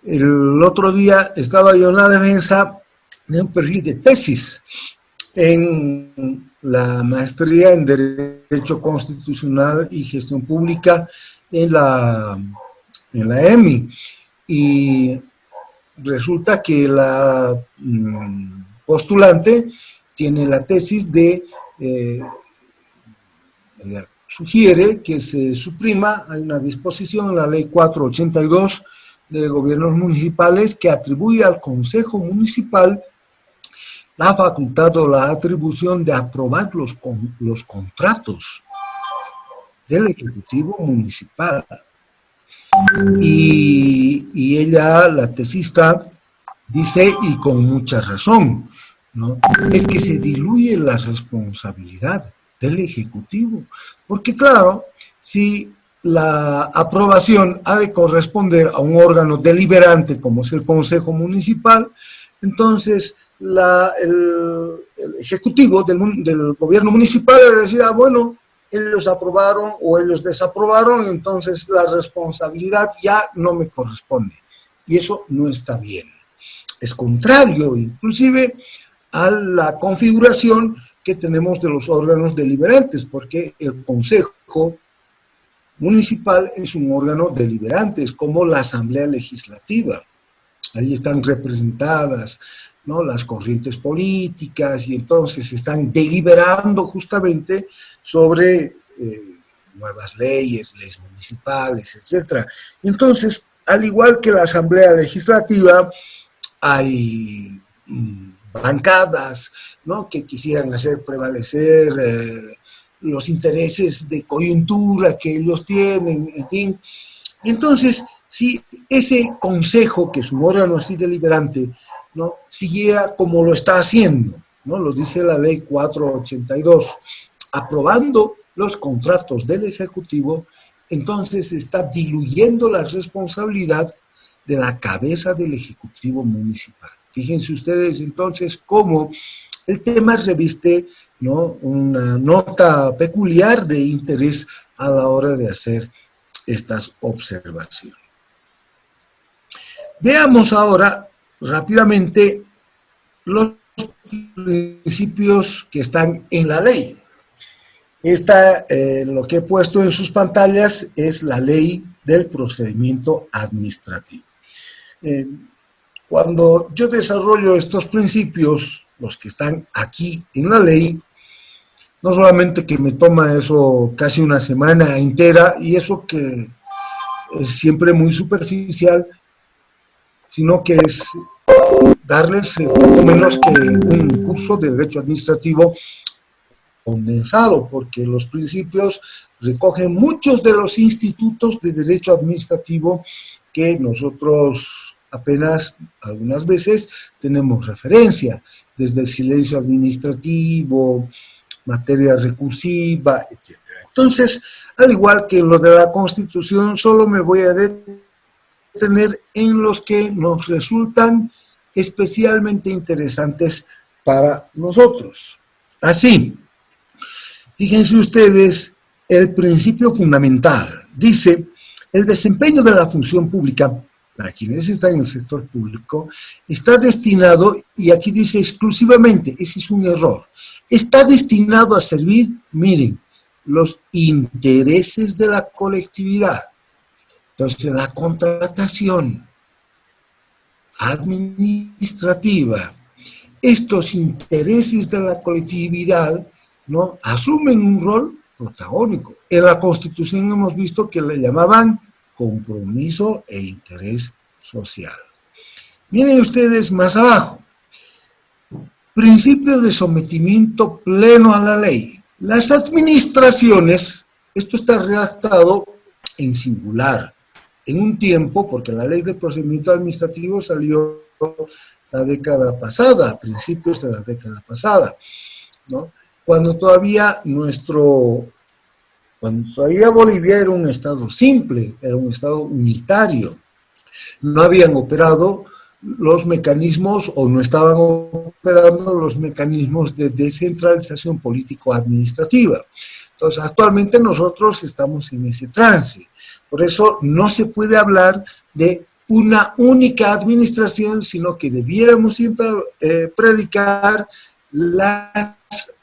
[SPEAKER 1] El otro día estaba yo en la defensa de un perfil de tesis en la maestría en Derecho Constitucional y Gestión Pública en la EMI. Y resulta que la postulante tiene la tesis de, sugiere que se suprima, hay una disposición en la ley 482 de gobiernos municipales que atribuye al Consejo Municipal la facultad o la atribución de aprobar los contratos del Ejecutivo Municipal. Y ella, la tesista, dice, y con mucha razón, ¿no? Es que se diluye la responsabilidad del Ejecutivo. Porque claro, si la aprobación ha de corresponder a un órgano deliberante como es el Consejo Municipal, entonces el Ejecutivo del gobierno municipal ha de decir, bueno, ellos aprobaron o ellos desaprobaron, entonces la responsabilidad ya no me corresponde. Y eso no está bien. Es contrario, inclusive, a la configuración que tenemos de los órganos deliberantes, porque el Consejo Municipal es un órgano deliberante, es como la Asamblea Legislativa. Ahí están representadas, ¿no?, las corrientes políticas y entonces están deliberando justamente sobre nuevas leyes municipales, etc. Entonces, al igual que la Asamblea Legislativa, hay bancadas, ¿no?, que quisieran hacer prevalecer los intereses de coyuntura que ellos tienen, en fin. Entonces, si ese consejo, que es un órgano así deliberante, ¿no?, siguiera como lo está haciendo, ¿no?, lo dice la ley 482, aprobando los contratos del Ejecutivo, entonces está diluyendo la responsabilidad de la cabeza del Ejecutivo Municipal. Fíjense ustedes entonces cómo el tema reviste, ¿no?, una nota peculiar de interés a la hora de hacer estas observaciones. Veamos ahora rápidamente los principios que están en la ley. Lo que he puesto en sus pantallas es la ley del procedimiento administrativo. Cuando yo desarrollo estos principios, los que están aquí en la ley, no solamente que me toma eso casi una semana entera, y eso que es siempre muy superficial, sino que es darles poco menos que un curso de Derecho Administrativo condensado, porque los principios recogen muchos de los institutos de Derecho Administrativo que nosotros apenas algunas veces tenemos referencia, desde el silencio administrativo, materia recursiva, etc. Entonces, al igual que en lo de la Constitución, solo me voy a detener en los que nos resultan especialmente interesantes para nosotros. Así, fíjense ustedes, el principio fundamental dice: el desempeño de la función pública, para quienes están en el sector público, está destinado, y aquí dice exclusivamente, ese es un error, está destinado a servir, miren, los intereses de la colectividad. Entonces, la contratación administrativa, estos intereses de la colectividad, ¿no?, asumen un rol protagónico. En la Constitución hemos visto que le llamaban compromiso e interés social. Miren ustedes más abajo, principio de sometimiento pleno a la ley. Las administraciones, esto está redactado en singular, en un tiempo, porque la ley de procedimiento administrativo salió la década pasada, a principios de la década pasada, ¿no?, cuando todavía Bolivia era un estado simple, era un estado unitario. No habían operado los mecanismos o no estaban operando los mecanismos de descentralización político-administrativa. Entonces, actualmente nosotros estamos en ese trance. Por eso no se puede hablar de una única administración, sino que debiéramos siempre predicar las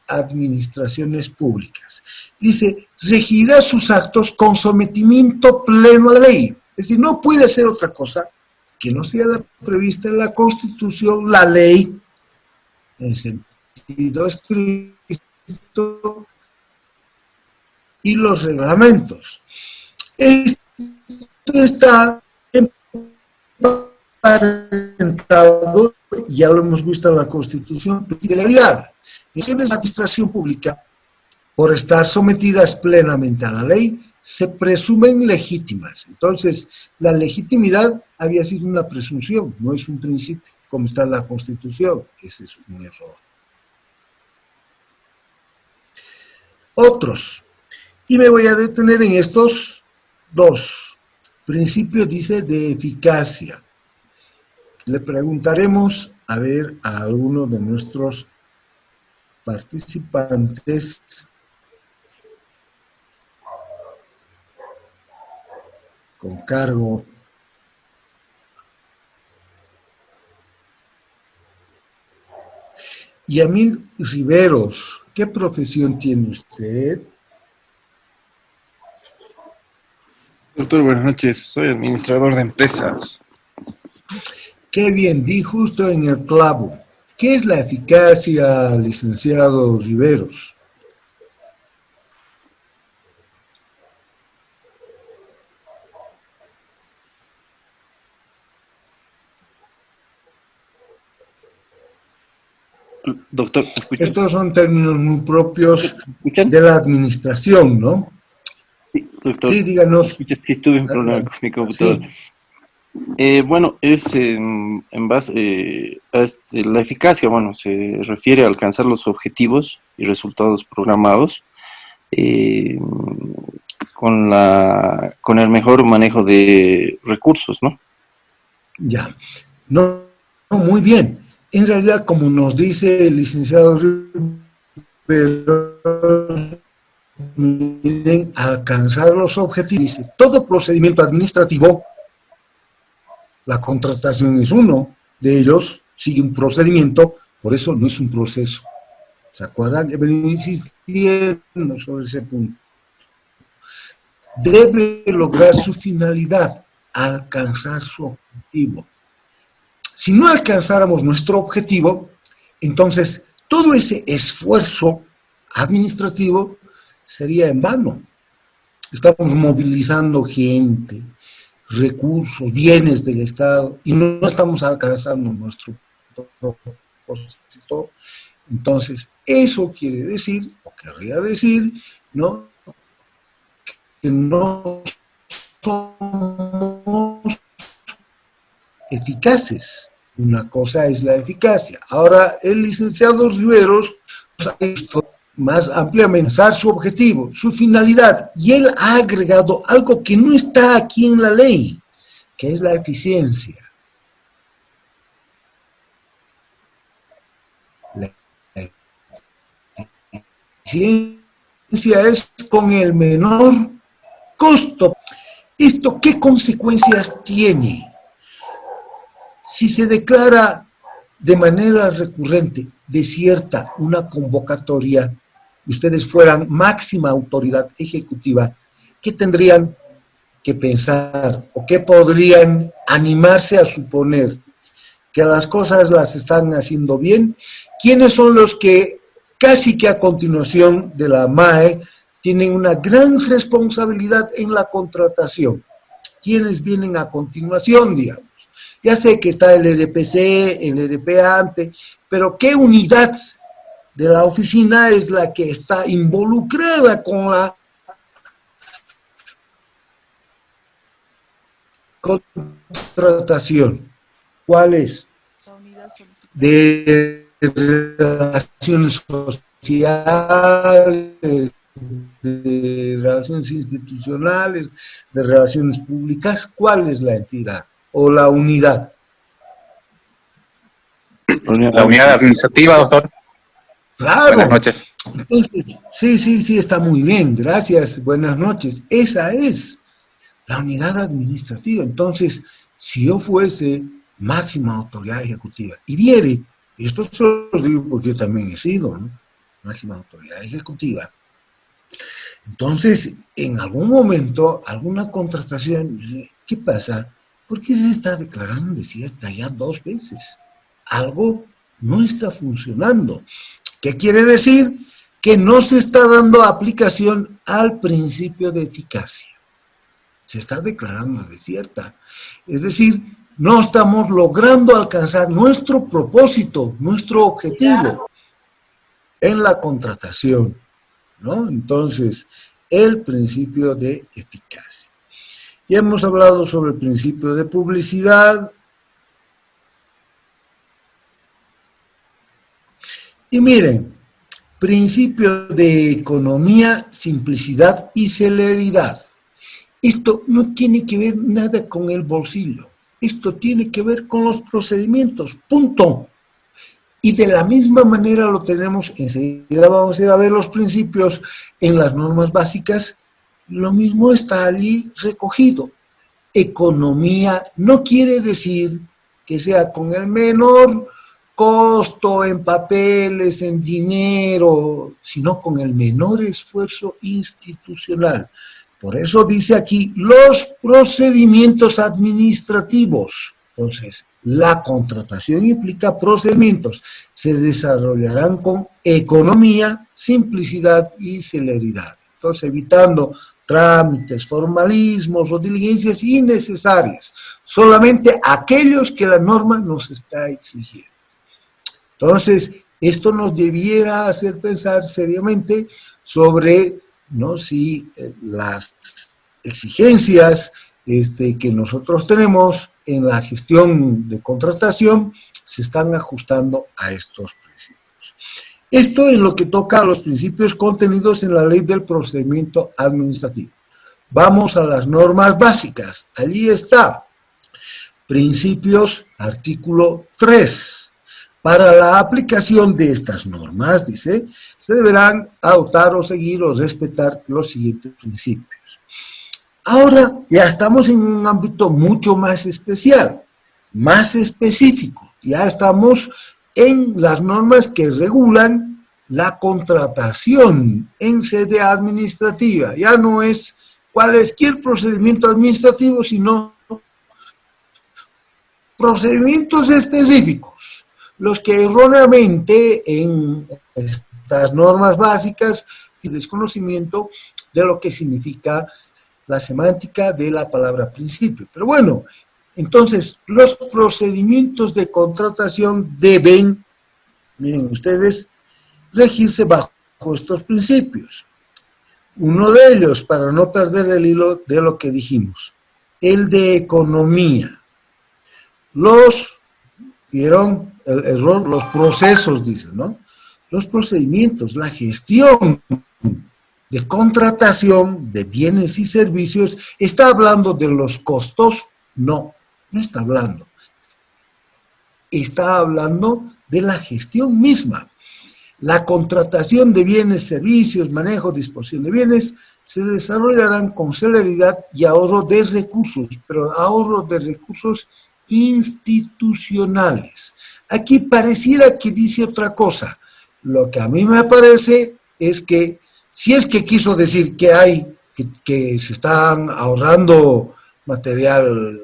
[SPEAKER 1] administraciones públicas. Dice, regirá sus actos con sometimiento pleno a la ley. Es decir, no puede hacer otra cosa que no sea la prevista en la Constitución, la ley, en sentido estricto, y los reglamentos. Esto está emparentado, ya lo hemos visto en la Constitución, de la realidad. La administración pública, por estar sometidas plenamente a la ley, se presumen legítimas. Entonces, la legitimidad había sido una presunción, no es un principio como está en la Constitución. Ese es un error. Otros. Y me voy a detener en estos dos. Principio, dice, de eficacia. Le preguntaremos, a ver, a alguno de nuestros participantes con cargo Yamil Riveros, ¿qué profesión tiene usted?
[SPEAKER 8] Doctor, buenas noches. Soy administrador de empresas.
[SPEAKER 1] Qué bien, di justo en el clavo. ¿Qué es la eficacia, licenciado Riveros?
[SPEAKER 8] Doctor, ¿me escucha?
[SPEAKER 1] Estos son términos muy propios de la administración, ¿no?
[SPEAKER 8] Sí, doctor.
[SPEAKER 1] Sí, díganos.
[SPEAKER 8] Escucha, que tuve un problema con mi computador. Sí. Bueno, es en base a la eficacia, bueno, se refiere a alcanzar los objetivos y resultados programados con el mejor manejo de recursos, ¿no?
[SPEAKER 1] Ya. No, muy bien. En realidad, como nos dice el licenciado Riveros, miren, alcanzar los objetivos. Dice, todo procedimiento administrativo, la contratación es uno de ellos, sigue un procedimiento, por eso no es un proceso. ¿Se acuerdan? He venido insistiendo sobre ese punto. Debe lograr su finalidad, alcanzar su objetivo. Si no alcanzáramos nuestro objetivo, entonces todo ese esfuerzo administrativo sería en vano. Estamos movilizando gente, recursos, bienes del Estado, y no estamos alcanzando nuestro propósito. Entonces, eso quiere decir, o querría decir, ¿no?, que no somos eficaces. Una cosa es la eficacia. Ahora, el licenciado Riveros nos ha visto más ampliamente su objetivo, su finalidad, y él ha agregado algo que no está aquí en la ley, que es la eficiencia. La eficiencia es con el menor costo. ¿Esto qué consecuencias tiene? Si se declara de manera recurrente, desierta una convocatoria, y ustedes fueran máxima autoridad ejecutiva, ¿qué tendrían que pensar o qué podrían animarse a suponer? ¿Que las cosas las están haciendo bien? ¿Quiénes son los que casi que a continuación de la MAE tienen una gran responsabilidad en la contratación? ¿Quiénes vienen a continuación, digamos? Ya sé que está el RPC, el RPA antes, pero ¿qué unidad de la oficina es la que está involucrada con la contratación? ¿Cuál es? De relaciones sociales, de relaciones institucionales, de relaciones públicas. ¿Cuál es la entidad? o la unidad?
[SPEAKER 9] La unidad administrativa, doctor.
[SPEAKER 1] Claro.
[SPEAKER 9] Buenas noches.
[SPEAKER 1] Entonces, sí, está muy bien, gracias, buenas noches. Esa es la unidad administrativa. Entonces, si yo fuese máxima autoridad ejecutiva y viere, y esto se lo digo porque yo también he sido, ¿no?, máxima autoridad ejecutiva, entonces, en algún momento, alguna contratación, ¿qué pasa? ¿Por qué se está declarando desierta ya 2 veces? Algo no está funcionando. ¿Qué quiere decir? Que no se está dando aplicación al principio de eficacia. Se está declarando desierta. Es decir, no estamos logrando alcanzar nuestro propósito, nuestro objetivo en la contratación, ¿no? Entonces, el principio de eficacia. Ya hemos hablado sobre el principio de publicidad. Y miren, principio de economía, simplicidad y celeridad. Esto no tiene que ver nada con el bolsillo. Esto tiene que ver con los procedimientos, punto. Y de la misma manera lo tenemos, enseguida vamos a ir a ver los principios en las normas básicas, lo mismo está allí recogido. Economía no quiere decir que sea con el menor costo en papeles, en dinero, sino con el menor esfuerzo institucional. Por eso dice aquí, los procedimientos administrativos. Entonces, la contratación implica procedimientos. Se desarrollarán con economía, simplicidad y celeridad. Entonces, evitando trámites, formalismos o diligencias innecesarias. Solamente aquellos que la norma nos está exigiendo. Entonces, esto nos debiera hacer pensar seriamente sobre, ¿no?, si las exigencias que nosotros tenemos en la gestión de contratación se están ajustando a estos principios. Esto es lo que toca a los principios contenidos en la ley del procedimiento administrativo. Vamos a las normas básicas. Allí está. Principios, artículo 3. Para la aplicación de estas normas, dice, se deberán adoptar o seguir o respetar los siguientes principios. Ahora ya estamos en un ámbito mucho más especial, más específico. Ya estamos en las normas que regulan la contratación en sede administrativa. Ya no es cualquier procedimiento administrativo, sino procedimientos específicos, los que erróneamente en estas normas básicas y desconocimiento de lo que significa la semántica de la palabra principio. Pero bueno, entonces, los procedimientos de contratación deben, miren ustedes, regirse bajo estos principios. Uno de ellos, para no perder el hilo de lo que dijimos, el de economía. ¿Vieron el error? Los procesos, dicen, ¿no? Los procedimientos, la gestión de contratación de bienes y servicios, ¿está hablando de los costos? No, no está hablando. Está hablando de la gestión misma. La contratación de bienes, servicios, manejo, disposición de bienes, se desarrollarán con celeridad y ahorro de recursos, pero ahorro de recursos institucionales. Aquí pareciera que dice otra cosa. Lo que a mí me parece es que, si es que quiso decir que se están ahorrando material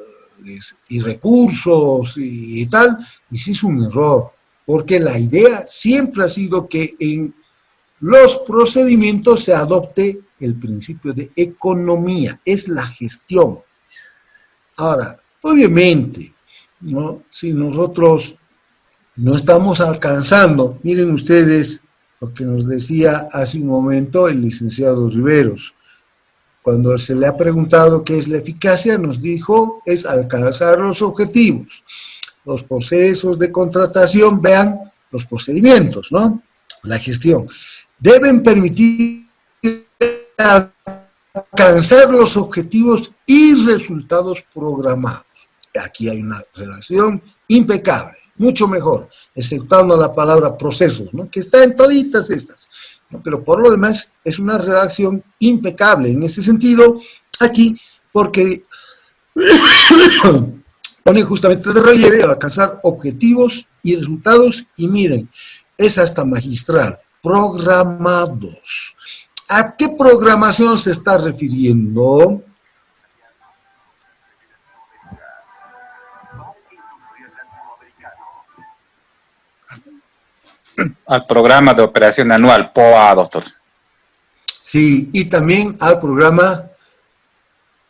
[SPEAKER 1] y recursos y tal, y sí es un error, porque la idea siempre ha sido que en los procedimientos se adopte el principio de economía, es la gestión. Ahora, obviamente, ¿no?, si nosotros no estamos alcanzando, miren ustedes lo que nos decía hace un momento el licenciado Riveros, cuando se le ha preguntado qué es la eficacia, nos dijo, es alcanzar los objetivos. Los procesos de contratación, vean los procedimientos, ¿no?, la gestión, deben permitir alcanzar los objetivos y resultados programados. Aquí hay una redacción impecable, mucho mejor, exceptando la palabra procesos, ¿no? Que está en toditas estas, ¿no? Pero por lo demás es una redacción impecable en ese sentido aquí, porque pone justamente de relieve alcanzar objetivos y resultados, y miren, es hasta magistral, programados. ¿A qué programación se está refiriendo?
[SPEAKER 9] Al programa de operación anual, POA, doctor.
[SPEAKER 1] Sí, y también al programa,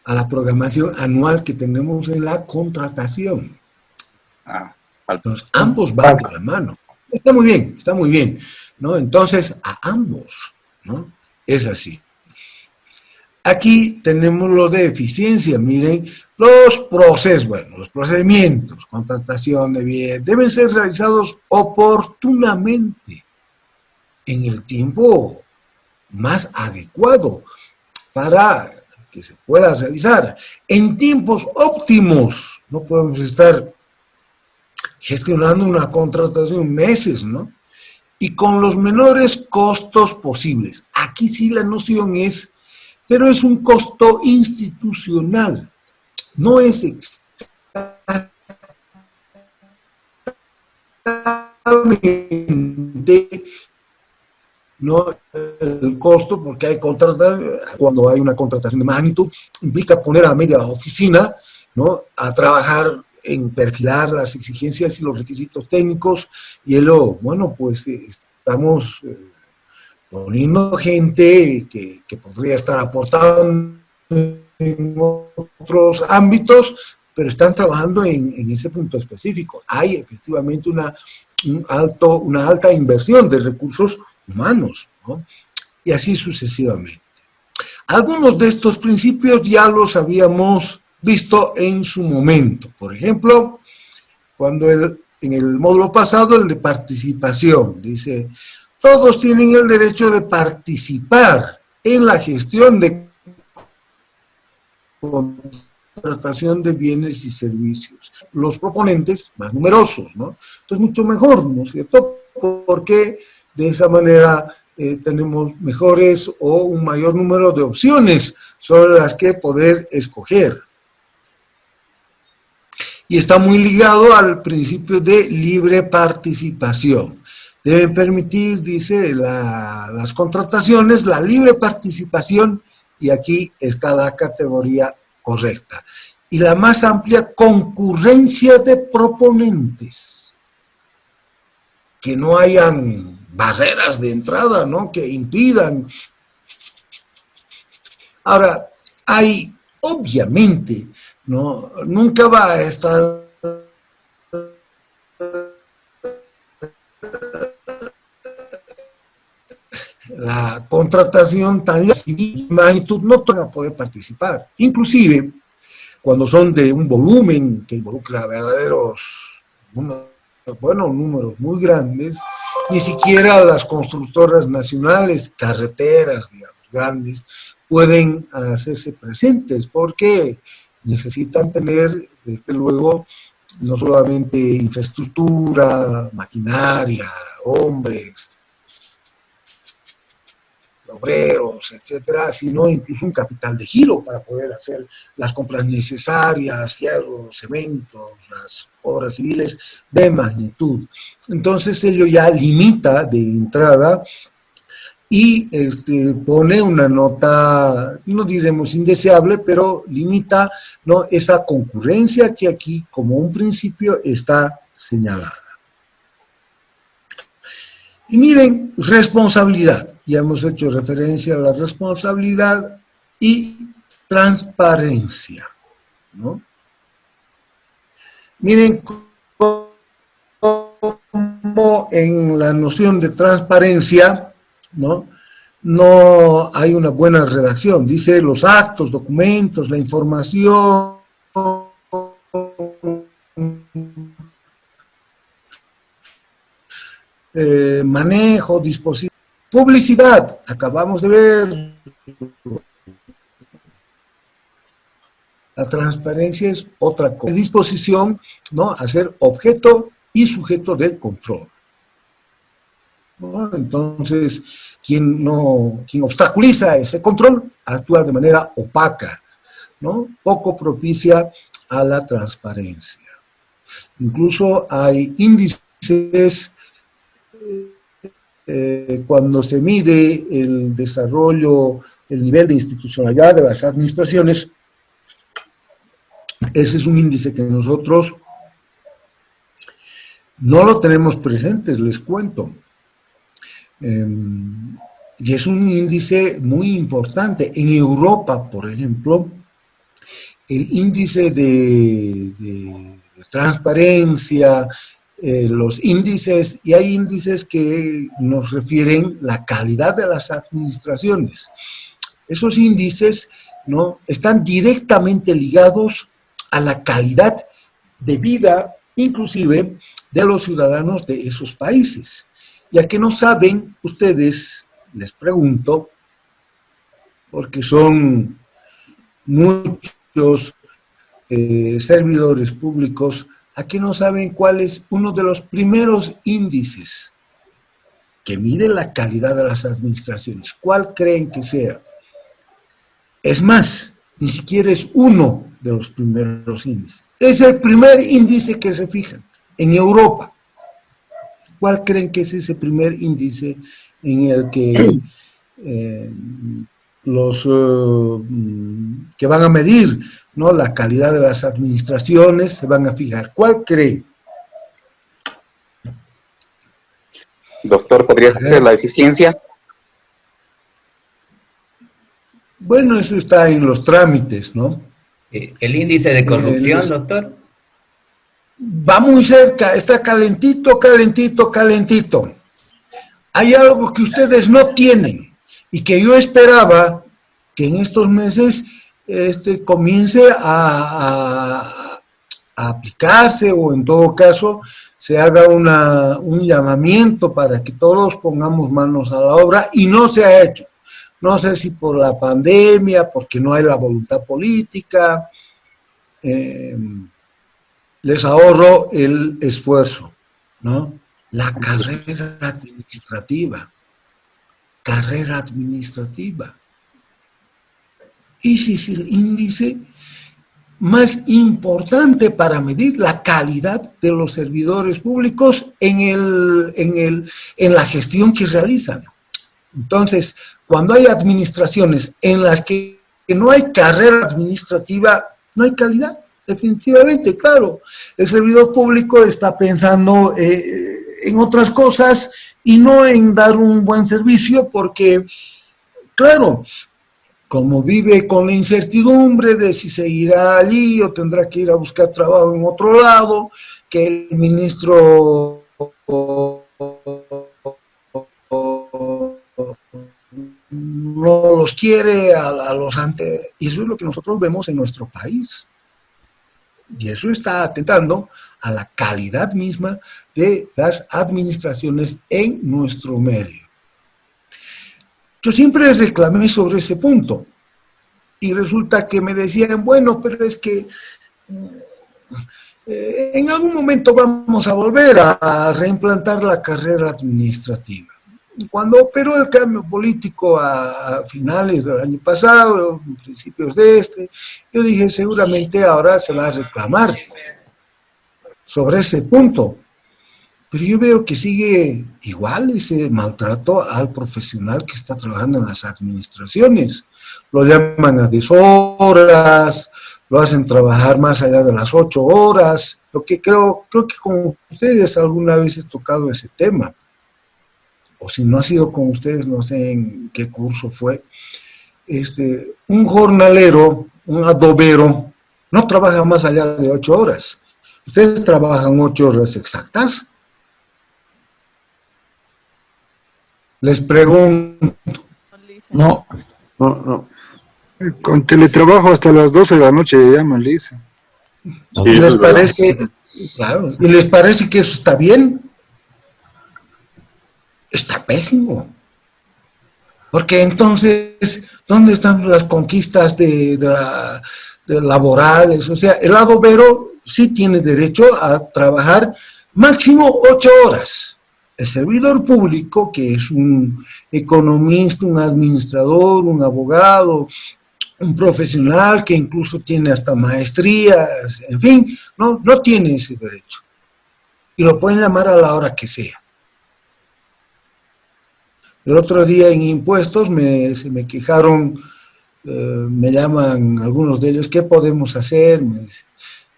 [SPEAKER 1] a la programación anual que tenemos en la contratación. Entonces, ambos van de la mano. Está muy bien, ¿no? Entonces, a ambos, ¿no? Es así. Aquí tenemos lo de eficiencia, miren, los procesos, bueno, los procedimientos, contratación de bien, deben ser realizados oportunamente, en el tiempo más adecuado para que se pueda realizar, en tiempos óptimos. No podemos estar gestionando una contratación meses, ¿no? Y con los menores costos posibles. Aquí sí la noción es, pero es un costo institucional, no es exactamente, no el costo, porque hay cuando hay una contratación de magnitud, implica poner a media oficina, ¿no?, a trabajar en perfilar las exigencias y los requisitos técnicos, y bueno, pues estamos poniendo gente que podría estar aportando en otros ámbitos, pero están trabajando en ese punto específico. Hay efectivamente una alta inversión de recursos humanos, ¿no? Y así sucesivamente. Algunos de estos principios ya los habíamos visto en su momento. Por ejemplo, cuando en el módulo pasado, el de participación, dice: todos tienen el derecho de participar en la gestión de contratación de bienes y servicios. Los proponentes más numerosos, ¿no? Entonces, mucho mejor, ¿no es cierto? Porque de esa manera tenemos mejores o un mayor número de opciones sobre las que poder escoger. Y está muy ligado al principio de libre participación. Deben permitir, dice, las contrataciones, la libre participación, y aquí está la categoría correcta. Y la más amplia concurrencia de proponentes. Que no hayan barreras de entrada, ¿no?, que impidan. Ahora, hay, obviamente, ¿no?, nunca va a estar la contratación tan de magnitud, no van a poder participar. Inclusive, cuando son de un volumen que involucra verdaderos números muy grandes, ni siquiera las constructoras nacionales, carreteras, digamos, grandes, pueden hacerse presentes, porque necesitan tener, desde luego, no solamente infraestructura, maquinaria, hombres, obreros, etcétera, sino incluso un capital de giro para poder hacer las compras necesarias, fierro, cementos, las obras civiles de magnitud. Entonces ello ya limita de entrada y pone una nota, no diremos indeseable, pero limita, ¿no?, esa concurrencia que aquí como un principio está señalada. Y miren, responsabilidad. Ya hemos hecho referencia a la responsabilidad y transparencia, ¿no? Miren cómo en la noción de transparencia, ¿no?, no hay una buena redacción. Dice los actos, documentos, la información, manejo, disposición, publicidad, acabamos de ver, La transparencia es otra cosa. Disposición, ¿no?, a ser objeto y sujeto de control, ¿no? Entonces, quien obstaculiza ese control actúa de manera opaca, ¿no?, poco propicia a la transparencia. Incluso hay índices cuando se mide el desarrollo, el nivel de institucionalidad de las administraciones. Ese es un índice que nosotros no lo tenemos presente, les cuento. Y es un índice muy importante. En Europa, por ejemplo, el índice de transparencia, los índices, y hay índices que nos refieren la calidad de las administraciones. Esos índices, ¿no?, están directamente ligados a la calidad de vida, inclusive, de los ciudadanos de esos países. Ya que no saben, ustedes, les pregunto, porque son muchos servidores públicos, ¿a qué no saben cuál es uno de los primeros índices que mide la calidad de las administraciones? ¿Cuál creen que sea? Es más, ni siquiera es uno de los primeros índices. Es el primer índice que se fija en Europa. ¿Cuál creen que es ese primer índice en el que los que van a medir, ¿no?, la calidad de las administraciones se van a fijar? ¿Cuál cree?
[SPEAKER 9] Doctor, ¿podría ser la eficiencia?
[SPEAKER 1] Bueno, eso está en los trámites, ¿no?
[SPEAKER 10] ¿El índice de corrupción, doctor?
[SPEAKER 1] Va muy cerca, está calentito, calentito, calentito. Hay algo que ustedes no tienen y que yo esperaba que en estos meses comience a aplicarse, o en todo caso se haga un llamamiento para que todos pongamos manos a la obra, y no se ha hecho. No sé si por la pandemia, porque no hay la voluntad política. Les ahorro el esfuerzo, ¿no? La carrera administrativa. Carrera administrativa. Ese es el índice más importante para medir la calidad de los servidores públicos en la gestión que realizan. Entonces, cuando hay administraciones en las que no hay carrera administrativa, no hay calidad, definitivamente, claro. El servidor público está pensando en otras cosas y no en dar un buen servicio, porque, claro, como vive con la incertidumbre de si seguirá allí o tendrá que ir a buscar trabajo en otro lado, que el ministro no los quiere a los antes, y eso es lo que nosotros vemos en nuestro país. Y eso está atentando a la calidad misma de las administraciones en nuestro medio. Yo siempre reclamé sobre ese punto, y resulta que me decían, bueno, pero es que en algún momento vamos a volver a reimplantar la carrera administrativa. Cuando operó el cambio político a finales del año pasado, principios de yo dije, seguramente ahora se va a reclamar sobre ese punto. Pero yo veo que sigue igual ese maltrato al profesional que está trabajando en las administraciones. Lo llaman a deshoras, lo hacen trabajar más allá de las 8 horas, lo que creo que con ustedes alguna vez he tocado ese tema. O si no ha sido con ustedes, no sé en qué curso fue. Un jornalero, un adobero, no trabaja más allá de 8 horas. ¿Ustedes trabajan 8 horas exactas? Les pregunto.
[SPEAKER 7] No.
[SPEAKER 2] Con teletrabajo hasta las 12 de la noche llaman, le dicen.
[SPEAKER 1] ¿Y les parece, claro, y les parece que eso está bien? Está pésimo. Porque entonces, ¿dónde están las conquistas de laborales, o sea, el abogado sí tiene derecho a trabajar máximo 8 horas. El servidor público, que es un economista, un administrador, un abogado, un profesional que incluso tiene hasta maestrías, en fin, no tiene ese derecho. Y lo pueden llamar a la hora que sea. El otro día en impuestos se me quejaron, me llaman algunos de ellos, ¿qué podemos hacer?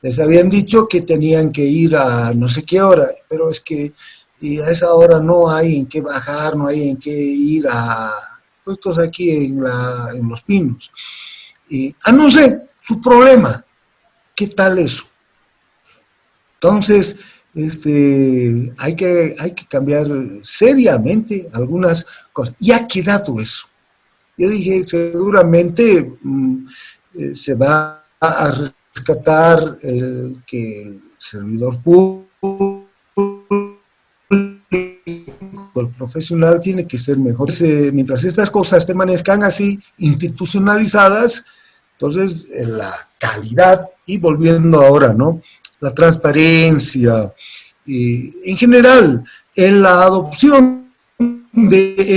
[SPEAKER 1] Les habían dicho que tenían que ir a no sé qué hora, pero es que y a esa hora no hay en qué bajar, no hay en qué ir a puestos aquí en Los Pinos. Y, no sé, su problema. ¿Qué tal eso? Entonces, hay que cambiar seriamente algunas cosas. Y ha quedado eso. Yo dije, seguramente se va a rescatar que el servidor público, el profesional tiene que ser mejor. Mientras estas cosas permanezcan así, institucionalizadas, entonces la calidad, y volviendo ahora, ¿no? La transparencia, en general, en la adopción de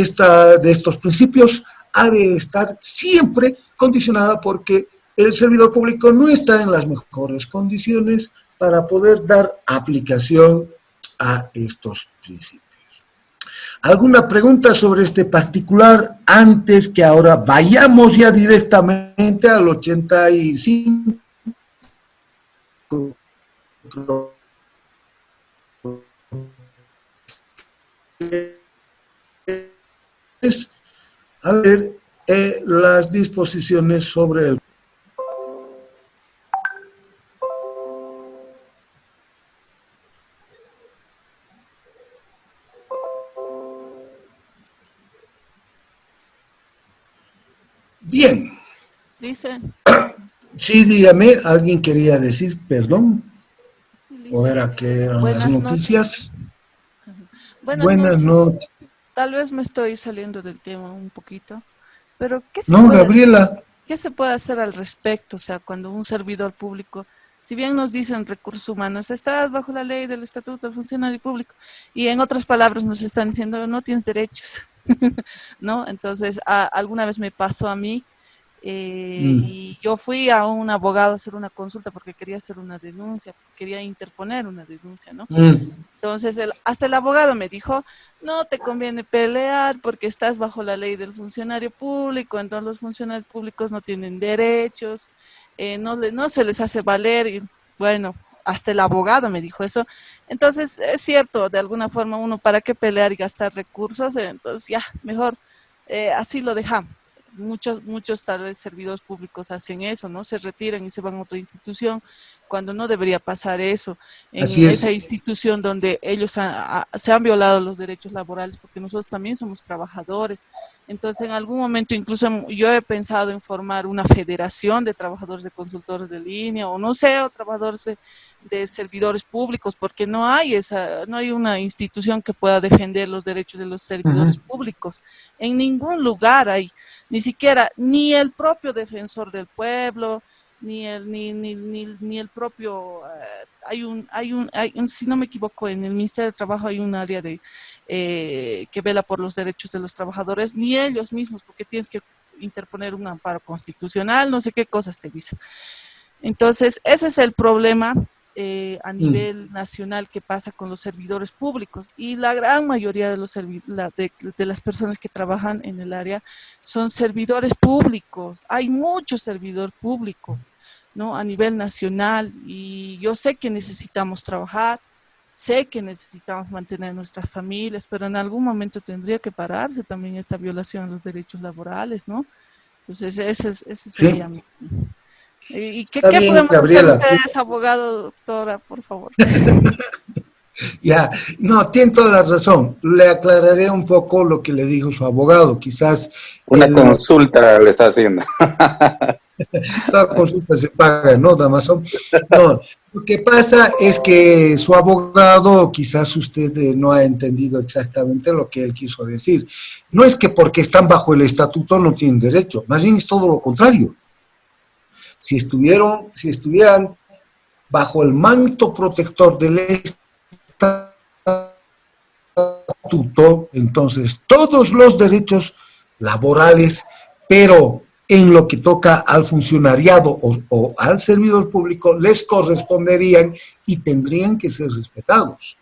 [SPEAKER 1] estos principios ha de estar siempre condicionada porque el servidor público no está en las mejores condiciones para poder dar aplicación a estos principios. ¿Alguna pregunta sobre este particular antes que ahora vayamos ya directamente al 85? A ver, las disposiciones sobre el... Bien.
[SPEAKER 11] Dice.
[SPEAKER 1] Sí, dígame, alguien quería decir, perdón.
[SPEAKER 11] Sí,
[SPEAKER 1] ¿O era que eran las noticias?
[SPEAKER 11] Buenas noches. Tal vez me estoy saliendo del tema un poquito, pero
[SPEAKER 1] Gabriela.
[SPEAKER 11] ¿qué se puede hacer al respecto? O sea, cuando un servidor público, si bien nos dicen recursos humanos, estás bajo la ley del Estatuto del Funcionario Público, y en otras palabras nos están diciendo, no tienes derechos, ¿no? Entonces, alguna vez me pasó a mí, y yo fui a un abogado a hacer una consulta porque quería hacer una denuncia, quería interponer una denuncia, ¿no? Entonces, hasta el abogado me dijo, no te conviene pelear porque estás bajo la ley del funcionario público, entonces los funcionarios públicos no tienen derechos, no se les hace valer, y bueno, hasta el abogado me dijo eso. Entonces, es cierto, de alguna forma uno, ¿para qué pelear y gastar recursos? Entonces, ya, mejor así lo dejamos. Muchos tal vez servidores públicos hacen eso, ¿no? Se retiran y se van a otra institución, cuando no debería pasar eso. En esa institución donde ellos se han violado los derechos laborales, porque nosotros también somos trabajadores. Entonces, en algún momento incluso yo he pensado en formar una federación de trabajadores de consultores de línea, o no sé, o trabajadores de servidores públicos, porque no hay una institución que pueda defender los derechos de los servidores públicos. En ningún lugar hay, ni siquiera, ni el propio defensor del pueblo, ni el propio, si no me equivoco, en el Ministerio de Trabajo hay un área que vela por los derechos de los trabajadores, ni ellos mismos, porque tienes que interponer un amparo constitucional, no sé qué cosas te dicen. Entonces, ese es el problema a nivel nacional que pasa con los servidores públicos, y la gran mayoría de las personas que trabajan en el área son servidores públicos. Hay mucho servidor público, ¿no? A nivel nacional, y yo sé que necesitamos trabajar, sé que necesitamos mantener nuestras familias, pero en algún momento tendría que pararse también esta violación a los derechos laborales, ¿no? Entonces, ese sería mi... ¿Y qué podemos hacer ustedes, abogado, doctora, por favor?
[SPEAKER 1] Ya, no, tiene toda la razón. Le aclararé un poco lo que le dijo su abogado, quizás...
[SPEAKER 9] Una consulta le está haciendo.
[SPEAKER 1] Esa consulta se paga, ¿no, Damaso? No, lo que pasa es que su abogado, quizás usted no ha entendido exactamente lo que él quiso decir. No es que porque están bajo el estatuto no tienen derecho, más bien es todo lo contrario. si estuvieran bajo el manto protector del estatuto, entonces todos los derechos laborales, pero en lo que toca al funcionariado o al servidor público, les corresponderían y tendrían que ser respetados.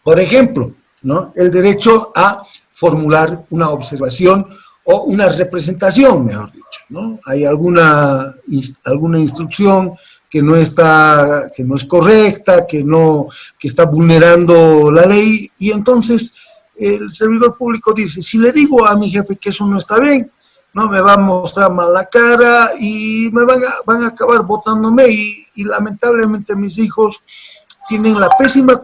[SPEAKER 1] Por ejemplo, ¿no?, el derecho a formular una observación o una representación, mejor dicho, ¿no? Hay alguna instrucción que no es correcta, que está vulnerando la ley, y entonces el servidor público dice, si le digo a mi jefe que eso no está bien, no me va a mostrar mal la cara y me van a acabar botándome, y lamentablemente mis hijos tienen la pésima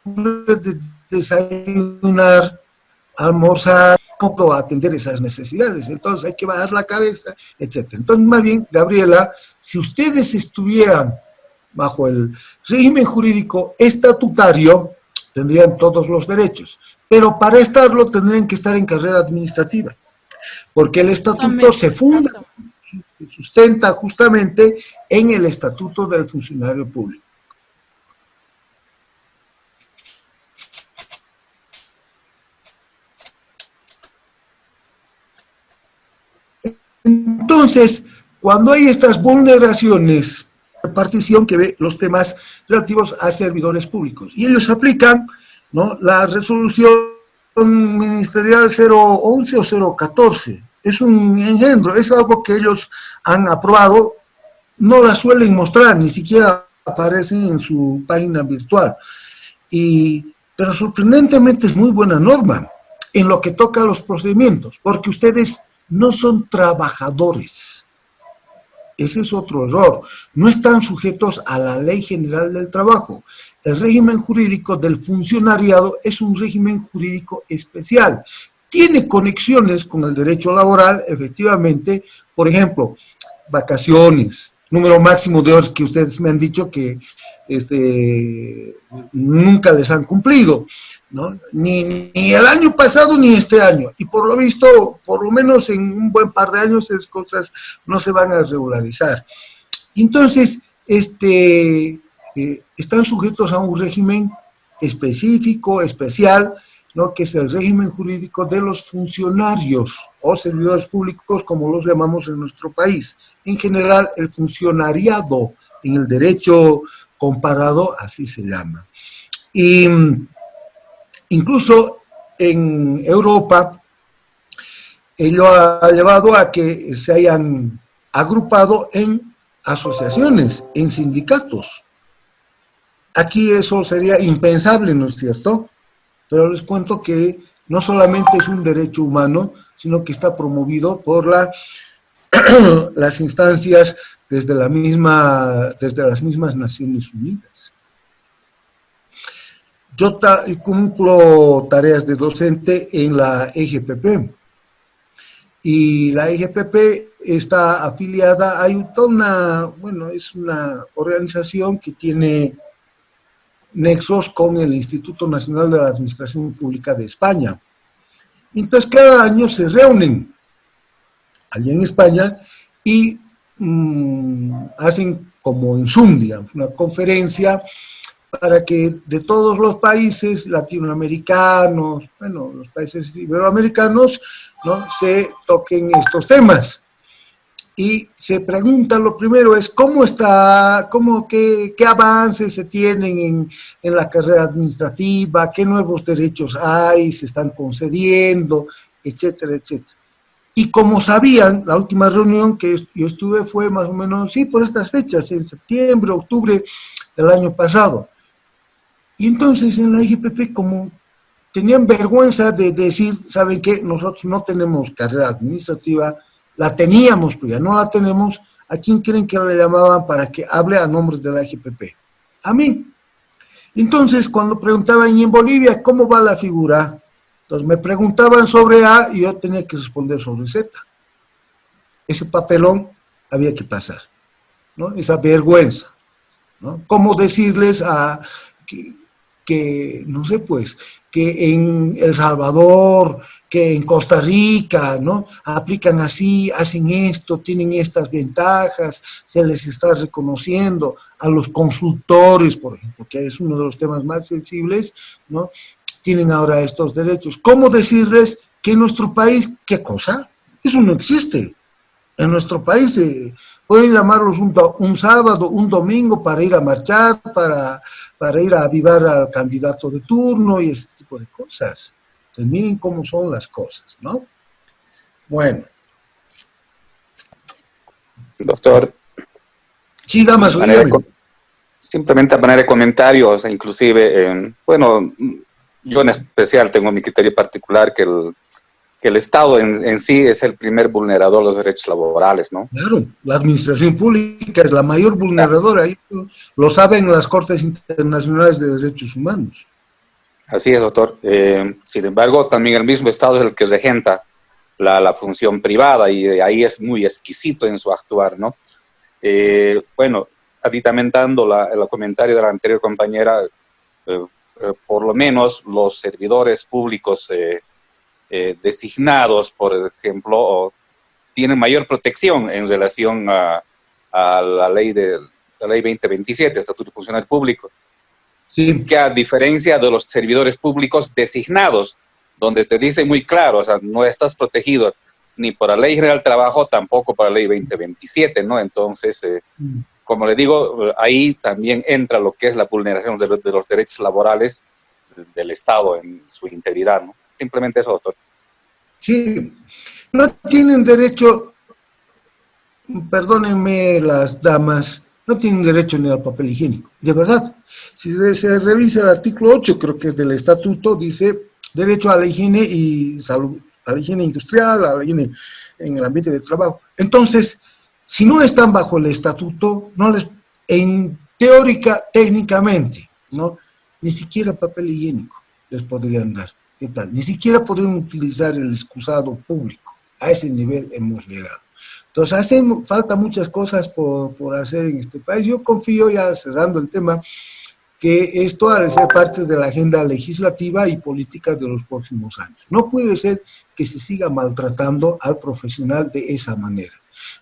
[SPEAKER 1] de desayunar, almorzar, cómo atender esas necesidades. Entonces hay que bajar la cabeza, etc. Entonces, más bien, Gabriela, si ustedes estuvieran bajo el régimen jurídico estatutario, tendrían todos los derechos, pero para estarlo tendrían que estar en carrera administrativa, porque el estatuto se funda, se sustenta justamente en el estatuto del funcionario público. Entonces, cuando hay estas vulneraciones, repartición que ve los temas relativos a servidores públicos, y ellos aplican, ¿no?, la resolución ministerial 011 o 014, es un engendro, es algo que ellos han aprobado, no la suelen mostrar, ni siquiera aparecen en su página virtual, pero sorprendentemente es muy buena norma en lo que toca a los procedimientos, porque ustedes no son trabajadores. Ese es otro error. No están sujetos a la Ley General del Trabajo. El régimen jurídico del funcionariado es un régimen jurídico especial. Tiene conexiones con el derecho laboral, efectivamente, por ejemplo, vacaciones, número máximo de horas que ustedes me han dicho que nunca les han cumplido, ¿no? Ni el año pasado ni este año, y por lo visto, por lo menos en un buen par de años esas cosas no se van a regularizar. Entonces, están sujetos a un régimen específico, especial, ¿no?, que es el régimen jurídico de los funcionarios o servidores públicos, como los llamamos en nuestro país. En general, el funcionariado en el derecho comparado, así se llama. Y incluso en Europa, ello ha llevado a que se hayan agrupado en asociaciones, en sindicatos. Aquí eso sería impensable, ¿no es cierto? Pero les cuento que no solamente es un derecho humano, sino que está promovido por las instancias desde las mismas Naciones Unidas. Yo cumplo tareas de docente en la EGPP, y la EGPP está afiliada, es una organización que tiene nexos con el Instituto Nacional de la Administración Pública de España. Entonces, cada año se reúnen allí en España y hacen como en Zoom, digamos, una conferencia para que de todos los países latinoamericanos, bueno, los países iberoamericanos, ¿no?, se toquen estos temas. Y se pregunta, lo primero es, qué avances se tienen en la carrera administrativa, qué nuevos derechos hay, se están concediendo, etcétera, etcétera. Y como sabían, la última reunión que yo estuve fue más o menos, sí, por estas fechas, en septiembre, octubre del año pasado. Y entonces en la IGPP, como tenían vergüenza de decir, ¿saben qué? Nosotros no tenemos carrera administrativa, la teníamos, pero ya no la tenemos. ¿A quién creen que le llamaban para que hable a nombre de la IGPP? A mí. Entonces, cuando preguntaban, ¿y en Bolivia cómo va la figura? Entonces me preguntaban sobre A y yo tenía que responder sobre Z. Ese papelón había que pasar, ¿no? Esa vergüenza, ¿no? ¿Cómo decirles que no sé, pues, que en El Salvador, que en Costa Rica, ¿no? Aplican así, hacen esto, tienen estas ventajas, se les está reconociendo a los consultores, por ejemplo, que es uno de los temas más sensibles, ¿no? Tienen ahora estos derechos. ¿Cómo decirles que en nuestro país, qué cosa? Eso no existe. En nuestro país pueden llamarlos un sábado, un domingo para ir a marchar, para ir a avivar al candidato de turno y ese tipo de cosas. Entonces, miren cómo son las cosas, ¿no? Bueno.
[SPEAKER 9] Doctor.
[SPEAKER 1] Sí, Damaso,
[SPEAKER 9] simplemente a manera de comentarios, inclusive, bueno, yo en especial tengo mi criterio particular que el Estado en sí es el primer vulnerador de los derechos laborales, ¿no?
[SPEAKER 1] Claro, la administración pública es la mayor vulneradora, lo saben las Cortes Internacionales de Derechos Humanos.
[SPEAKER 9] Así es, doctor. Sin embargo, también el mismo Estado es el que regenta la función privada y ahí es muy exquisito en su actuar, ¿no? Bueno, aditamentando el comentario de la anterior compañera, por lo menos los servidores públicos designados, por ejemplo, tienen mayor protección en relación a la ley 2027, Estatuto Funcional Público. Sí. Que a diferencia de los servidores públicos designados, donde te dice muy claro, o sea, no estás protegido ni por la Ley General del Trabajo, tampoco por la Ley 2027, ¿no? Entonces, como le digo, ahí también entra lo que es la vulneración de los derechos laborales del Estado en su integridad, ¿no? Simplemente eso, doctor.
[SPEAKER 1] Sí, no tienen derecho, perdónenme las damas, no tienen derecho ni al papel higiénico, de verdad. Si se revisa el artículo 8, creo que es del estatuto, dice derecho a la higiene y salud, a la higiene industrial, a la higiene en el ambiente de trabajo. Entonces, si no están bajo el estatuto, no les, técnicamente, ¿no? Ni siquiera papel higiénico les podrían dar. ¿Qué tal? Ni siquiera podrían utilizar el excusado público. A ese nivel hemos llegado. Entonces, hacen falta muchas cosas por hacer en este país. Yo confío, ya cerrando el tema, que esto ha de ser parte de la agenda legislativa y política de los próximos años. No puede ser que se siga maltratando al profesional de esa manera.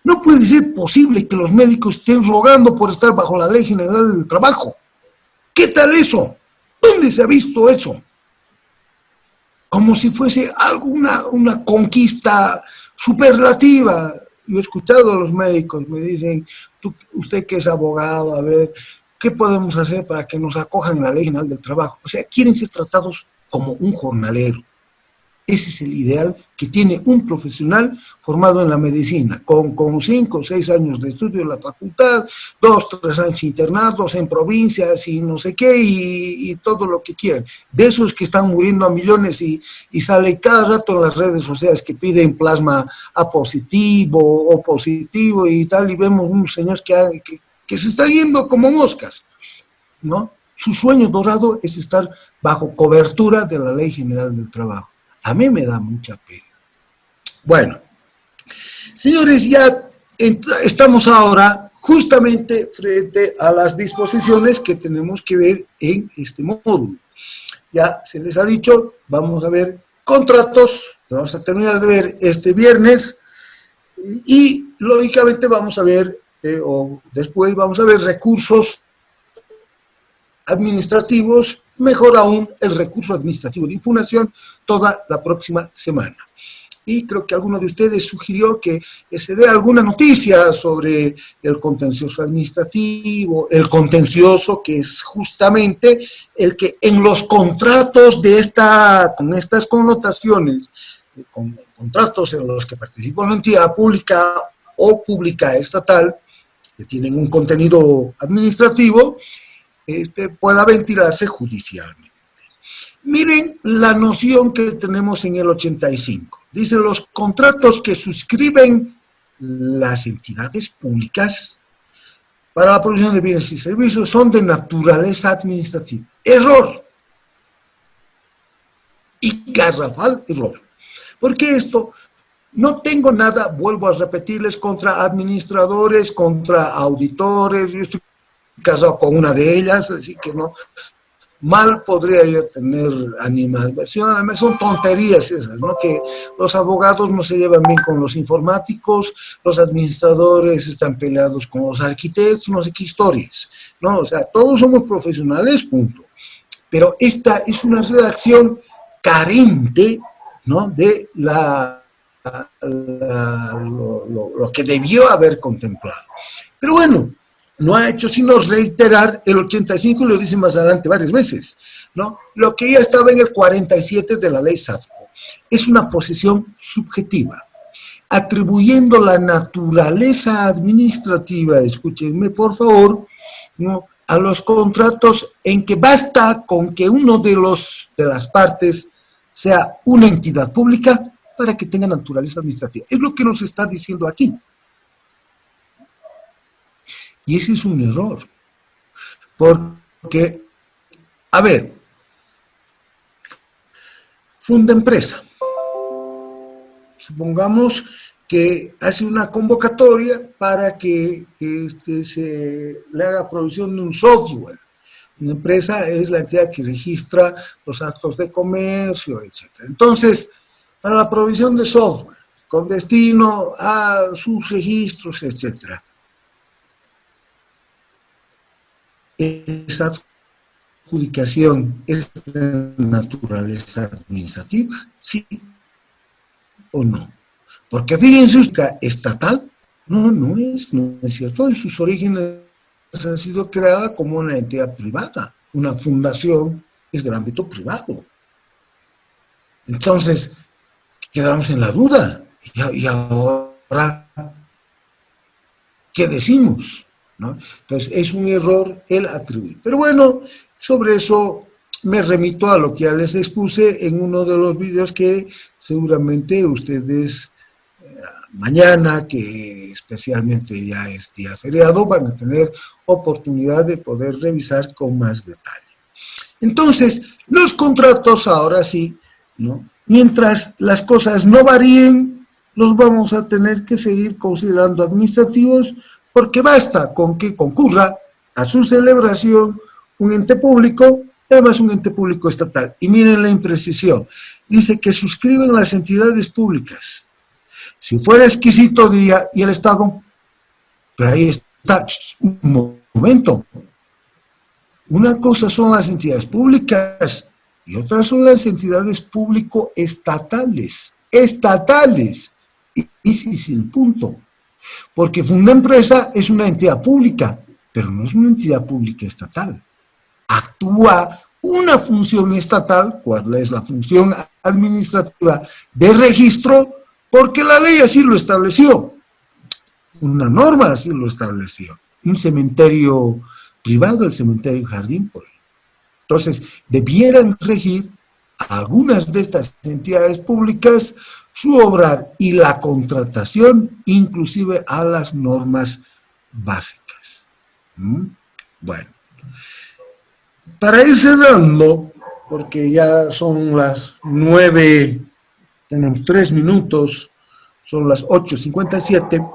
[SPEAKER 1] No puede ser posible que los médicos estén rogando por estar bajo la Ley General del Trabajo. ¿Qué tal eso? ¿Dónde se ha visto eso? Como si fuese una conquista superlativa. Yo he escuchado a los médicos, me dicen, usted que es abogado, a ver, ¿qué podemos hacer para que nos acojan en la Ley General del Trabajo? O sea, quieren ser tratados como un jornalero. Ese es el ideal que tiene un profesional formado en la medicina, con 5 o 6 años de estudio en la facultad, 2 o 3 años internados en provincias y no sé qué, y todo lo que quieran. De esos que están muriendo a millones y sale cada rato en las redes sociales que piden plasma A positivo o positivo y tal, y vemos unos señores que se están yendo como moscas, ¿no? Su sueño dorado es estar bajo cobertura de la Ley General del Trabajo. A mí me da mucha pena. Bueno, señores, ya estamos ahora justamente frente a las disposiciones que tenemos que ver en este módulo. Ya se les ha dicho, vamos a ver contratos, vamos a terminar de ver este viernes y lógicamente vamos a ver, o después vamos a ver recursos administrativos, mejor aún el recurso administrativo de impugnación toda la próxima semana. Y creo que alguno de ustedes sugirió que se dé alguna noticia sobre el contencioso administrativo, el contencioso que es justamente el que en los contratos con estas connotaciones, con contratos en los que participa una entidad pública o pública estatal, que tienen un contenido administrativo, pueda ventilarse judicialmente. Miren la noción que tenemos en el 85. Dice, los contratos que suscriben las entidades públicas para la provisión de bienes y servicios son de naturaleza administrativa. Error. Y garrafal error. Porque esto, no tengo nada, vuelvo a repetirles, contra administradores, contra auditores. Yo estoy casado con una de ellas, así que no mal podría yo tener animadversión. Además son tonterías esas, ¿no? Que los abogados no se llevan bien con los informáticos, los administradores están peleados con los arquitectos, no sé qué historias, ¿no? O sea, todos somos profesionales, punto. Pero esta es una redacción carente, ¿no? De lo que debió haber contemplado. Pero bueno, no ha hecho sino reiterar el 85, y lo dice más adelante varias veces, ¿no? Lo que ya estaba en el 47 de la ley SAFCO. Es una posición subjetiva, atribuyendo la naturaleza administrativa, escúchenme por favor, ¿no?, a los contratos en que basta con que uno de las partes sea una entidad pública para que tenga naturaleza administrativa. Es lo que nos está diciendo aquí. Y ese es un error. Porque, a ver, funda empresa. Supongamos que hace una convocatoria para que se le haga provisión de un software. Una empresa es la entidad que registra los actos de comercio, etc. Entonces, para la provisión de software, con destino a sus registros, etc. ¿Esa adjudicación es de naturaleza administrativa? ¿Sí o no? Porque fíjense, estatal, no es cierto. En sus orígenes ha sido creada como una entidad privada. Una fundación es del ámbito privado. Entonces, quedamos en la duda. Y ahora, ¿qué decimos? ¿No? Entonces, es un error el atribuir. Pero bueno, sobre eso me remito a lo que ya les expuse en uno de los videos que seguramente ustedes mañana, que especialmente ya es día feriado, van a tener oportunidad de poder revisar con más detalle. Entonces, los contratos ahora sí, ¿no? Mientras las cosas no varíen, los vamos a tener que seguir considerando administrativos, porque basta con que concurra a su celebración un ente público, además un ente público estatal. Y miren la imprecisión, dice que suscriben las entidades públicas. Si fuera exquisito diría, ¿y el Estado? Pero ahí está, un momento. Una cosa son las entidades públicas y otras son las entidades público-estatales. Estatales. Y ese es el punto. Porque Funda Empresa es una entidad pública, pero no es una entidad pública estatal. Actúa una función estatal, ¿cuál es la función administrativa de registro? Porque la ley así lo estableció. Una norma así lo estableció. Un cementerio privado, el cementerio Jardín, por ejemplo. Entonces, debieran regir algunas de estas entidades públicas su obrar y la contratación, inclusive a las normas básicas. Bueno, para ir cerrando, porque ya son las 9, tenemos 3 minutos, son las 8:57,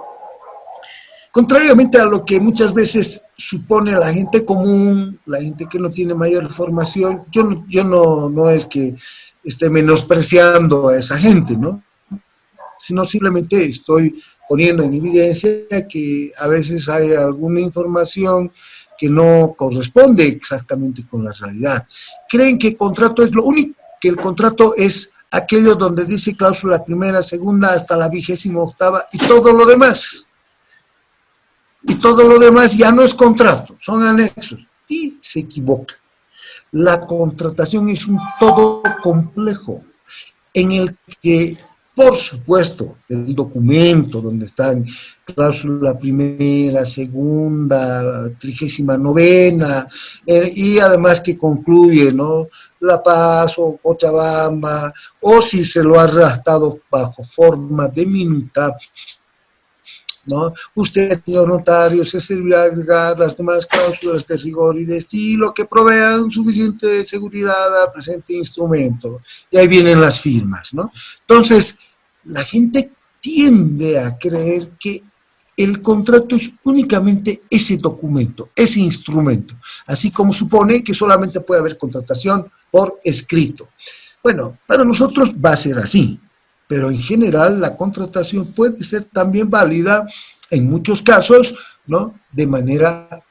[SPEAKER 1] contrariamente a lo que muchas veces supone la gente común, la gente que no tiene mayor formación, yo no es que esté menospreciando a esa gente, ¿no? Sino simplemente estoy poniendo en evidencia que a veces hay alguna información que no corresponde exactamente con la realidad. Creen que el contrato es lo único, que el contrato es aquello donde dice cláusula primera, segunda, hasta la 28ª, y todo lo demás. Y todo lo demás ya no es contrato, son anexos. Y se equivoca. La contratación es un todo complejo, en el que, por supuesto, el documento donde están cláusula primera, segunda, 39ª, y además que concluye, ¿no?, La Paz o Cochabamba, o si se lo ha redactado bajo forma de minuta, ¿no? Usted, señor notario, se servirá de agregar las demás cláusulas de rigor y de estilo que provean suficiente seguridad al presente instrumento. Y ahí vienen las firmas, ¿no? Entonces, la gente tiende a creer que el contrato es únicamente ese documento, ese instrumento, así como supone que solamente puede haber contratación por escrito. Bueno, para nosotros va a ser así, pero en general la contratación puede ser también válida en muchos casos, ¿no?, de manera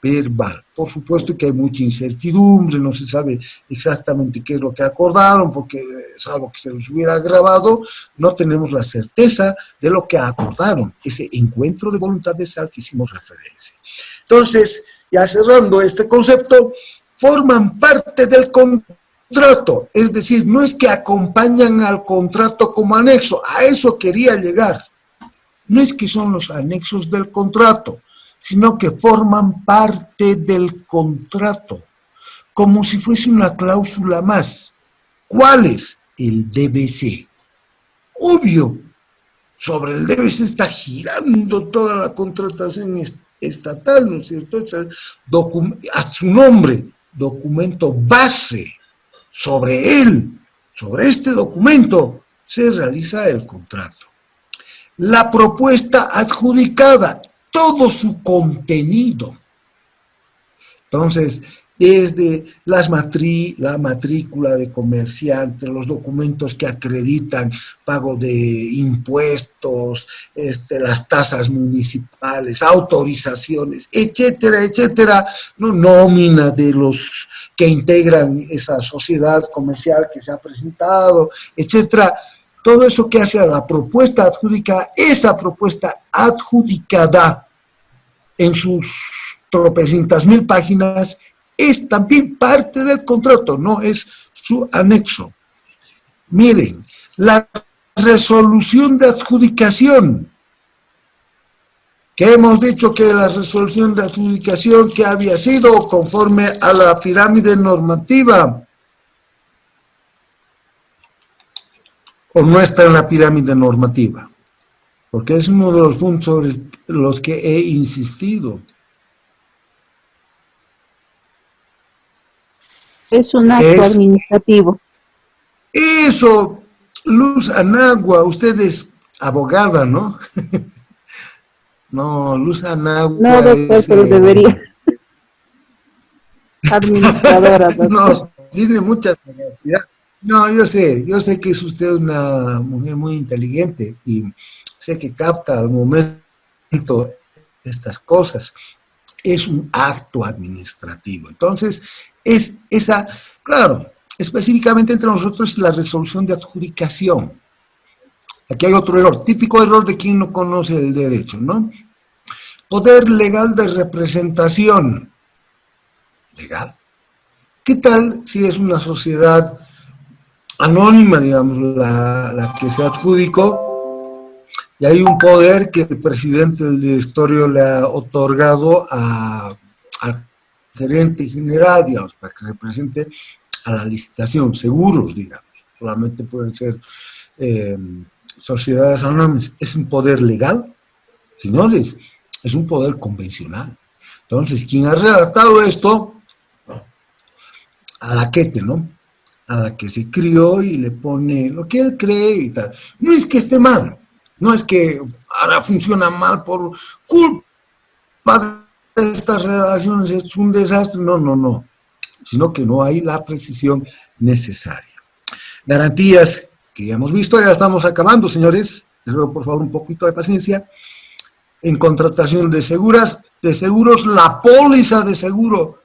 [SPEAKER 1] verbal. Por supuesto que hay mucha incertidumbre, no se sabe exactamente qué es lo que acordaron, porque salvo que se los hubiera grabado, no tenemos la certeza de lo que acordaron, ese encuentro de voluntades al que hicimos referencia. Entonces, ya cerrando este concepto, forman parte del contrato, es decir, no es que acompañan al contrato como anexo, a eso quería llegar. No es que son los anexos del contrato, sino que forman parte del contrato, como si fuese una cláusula más. ¿Cuál es? El DBC. Obvio, sobre el DBC está girando toda la contratación estatal, ¿no es cierto? A su nombre, documento base. Sobre él, sobre este documento, se realiza el contrato. La propuesta adjudicada, todo su contenido. Entonces, desde la matrícula de comerciante, los documentos que acreditan pago de impuestos, las tasas municipales, autorizaciones, etcétera, etcétera, no, nómina de los que integran esa sociedad comercial que se ha presentado, etcétera. Todo eso que hace a la propuesta adjudicada, esa propuesta adjudicada en sus tropecientas mil páginas, es también parte del contrato, no es su anexo. Miren, la resolución de adjudicación, que hemos dicho que la resolución de adjudicación que había sido conforme a la pirámide normativa, o no está en la pirámide normativa, porque es uno de los puntos sobre los que he insistido.
[SPEAKER 3] Es un acto administrativo.
[SPEAKER 1] Eso, Luz Anagua, usted es abogada, ¿no? No, Luz Anagua
[SPEAKER 3] no, doctor,
[SPEAKER 1] es...
[SPEAKER 3] pero debería. Administradora, doctor.
[SPEAKER 1] No, tiene mucha capacidad. No, yo sé que es usted una mujer muy inteligente y sé que capta al momento estas cosas. Es un acto administrativo. Entonces, es esa, claro, específicamente entre nosotros la resolución de adjudicación. Aquí hay otro error, típico error de quien no conoce el derecho, ¿no? Poder legal de representación. ¿Legal? ¿Qué tal si es una sociedad anónima, digamos, la que se adjudicó, y hay un poder que el presidente del directorio le ha otorgado al gerente general, digamos, para que se presente a la licitación, seguros, digamos, solamente pueden ser sociedades anónimas? ¿Es un poder legal? Señores, es un poder convencional. Entonces, quien ha redactado esto, a la quete, ¿no? A la que se crió y le pone lo que él cree y tal. No es que esté mal, no es que ahora funciona mal por culpa de estas relaciones, es un desastre, no, sino que no hay la precisión necesaria. Garantías que ya hemos visto, ya estamos acabando, señores, les ruego por favor un poquito de paciencia. En contratación de seguros, la póliza de seguro